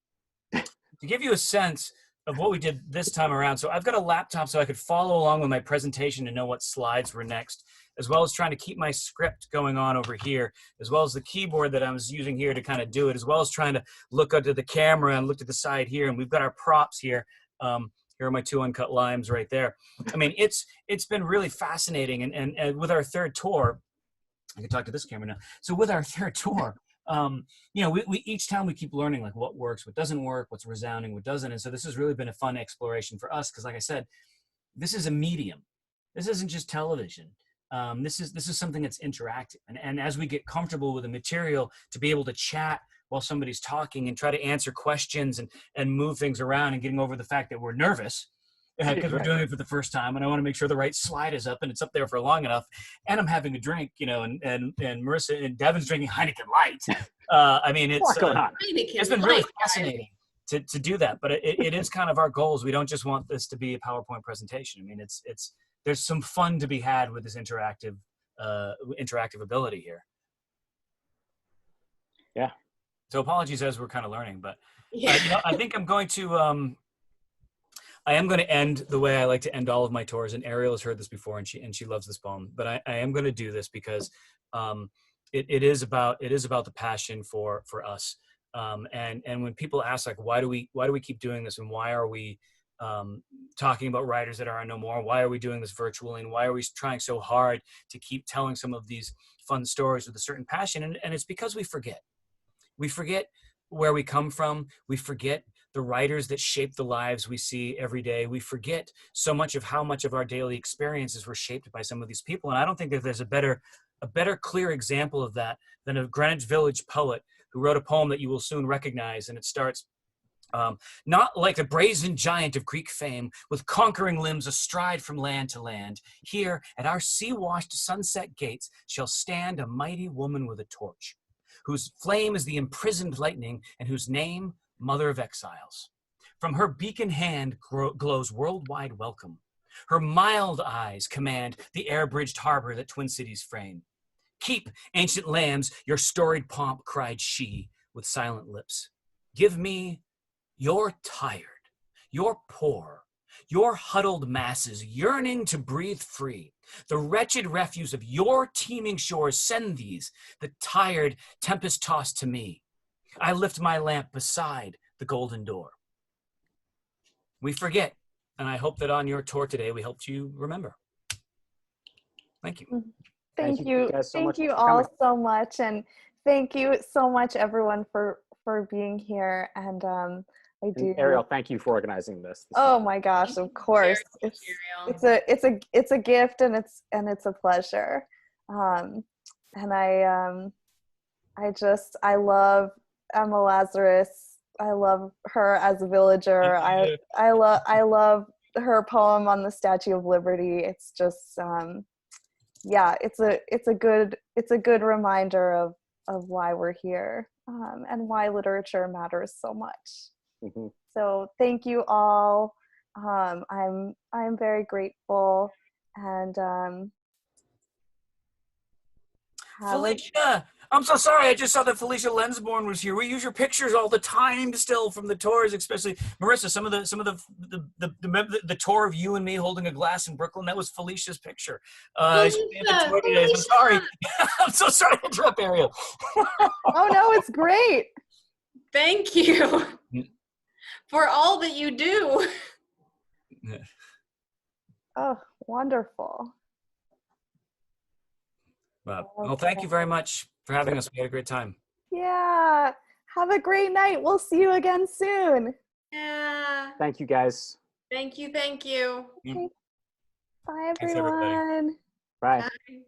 [SPEAKER 2] to give you a sense of what we did this time around, so I've got a laptop so I could follow along with my presentation and know what slides were next, as well as trying to keep my script going on over here, as well as the keyboard that I was using here to kind of do it, as well as trying to look up to the camera and look to the side here. And we've got our props here. Here are my 2 uncut limes right there. I mean, it's been really fascinating. And with our third tour, I can talk to this camera now. So with our third tour, we each time we keep learning what works, what doesn't work, what's resounding, what doesn't. And so this has really been a fun exploration for us because, like I said, this is a medium. This isn't just television. This is something that's interactive. And as we get comfortable with the material, to be able to chat while somebody's talking and try to answer questions and move things around and getting over the fact that we're nervous because we're doing it for the first time, and I want to make sure the right slide is up and it's up there for long enough. And I'm having a drink, you know, and Marissa and Devin's drinking Heineken Light. I mean, it's
[SPEAKER 4] going on.
[SPEAKER 2] It's been really fascinating to do that, but it is kind of our goals. We don't just want this to be a PowerPoint presentation. I mean, there's some fun to be had with this interactive ability here.
[SPEAKER 4] Yeah.
[SPEAKER 2] So apologies as we're kind of learning, but you know, I think I'm going to I am going to end the way I like to end all of my tours. And Ariel has heard this before, and she loves this poem. But I am going to do this because it is about the passion for us. And when people ask, like, why do we keep doing this, and why are we talking about writers that are no more? Why are we doing this virtually, and why are we trying so hard to keep telling some of these fun stories with a certain passion? And it's because we forget. We forget where we come from. We forget the writers that shape the lives we see every day. We forget so much of how much of our daily experiences were shaped by some of these people. And I don't think that there's a better clear example of that than a Greenwich Village poet who wrote a poem that you will soon recognize. And it starts, not like the brazen giant of Greek fame, with conquering limbs astride from land to land. Here at our sea-washed sunset gates shall stand a mighty woman with a torch, whose flame is the imprisoned lightning, and whose name, Mother of Exiles. From her beacon hand glows worldwide welcome. Her mild eyes command the air-bridged harbor that Twin Cities frame. Keep, ancient lambs, your storied pomp, cried she with silent lips. Give me your tired, your poor, your huddled masses yearning to breathe free. The wretched refuse of your teeming shores, send these, the tired, tempest-tossed to me. I lift my lamp beside the golden door. We forget, and I hope that on your tour today, we helped you remember. Thank you.
[SPEAKER 1] Thank you
[SPEAKER 4] guys so
[SPEAKER 1] thank
[SPEAKER 4] much
[SPEAKER 1] you
[SPEAKER 4] for
[SPEAKER 1] all
[SPEAKER 4] coming.
[SPEAKER 1] so much, and thank you so much, everyone, for being here. And I do.
[SPEAKER 4] And Ariel, thank you for organizing this.
[SPEAKER 1] Oh my gosh, of course. It's a gift, and it's a pleasure. And I love Emma Lazarus. I love her as a villager. I love her poem on the Statue of Liberty. It's just yeah, it's a good reminder of why we're here, and why literature matters so much.
[SPEAKER 4] Mm-hmm.
[SPEAKER 1] So thank you all. I'm very grateful, and
[SPEAKER 2] Felicia, I'm so sorry. I just saw that Felicia Lensborn was here. We use your pictures all the time still from the tours, especially Marissa. Some of the tour of you and me holding a glass in Brooklyn, that was Felicia's picture. She'll be at the tour today. I'm sorry. I'm so sorry to interrupt, Ariel.
[SPEAKER 1] Oh no, it's great.
[SPEAKER 3] Thank you for all that you do.
[SPEAKER 1] Oh, wonderful.
[SPEAKER 2] Well, thank you very much for having us. We had a great time.
[SPEAKER 1] Yeah. Have a great night. We'll see you again soon.
[SPEAKER 3] Yeah.
[SPEAKER 4] Thank you, guys.
[SPEAKER 3] Thank you.
[SPEAKER 1] Okay. Bye,
[SPEAKER 2] Thanks, everybody.
[SPEAKER 1] everyone.
[SPEAKER 4] Bye.
[SPEAKER 3] Bye.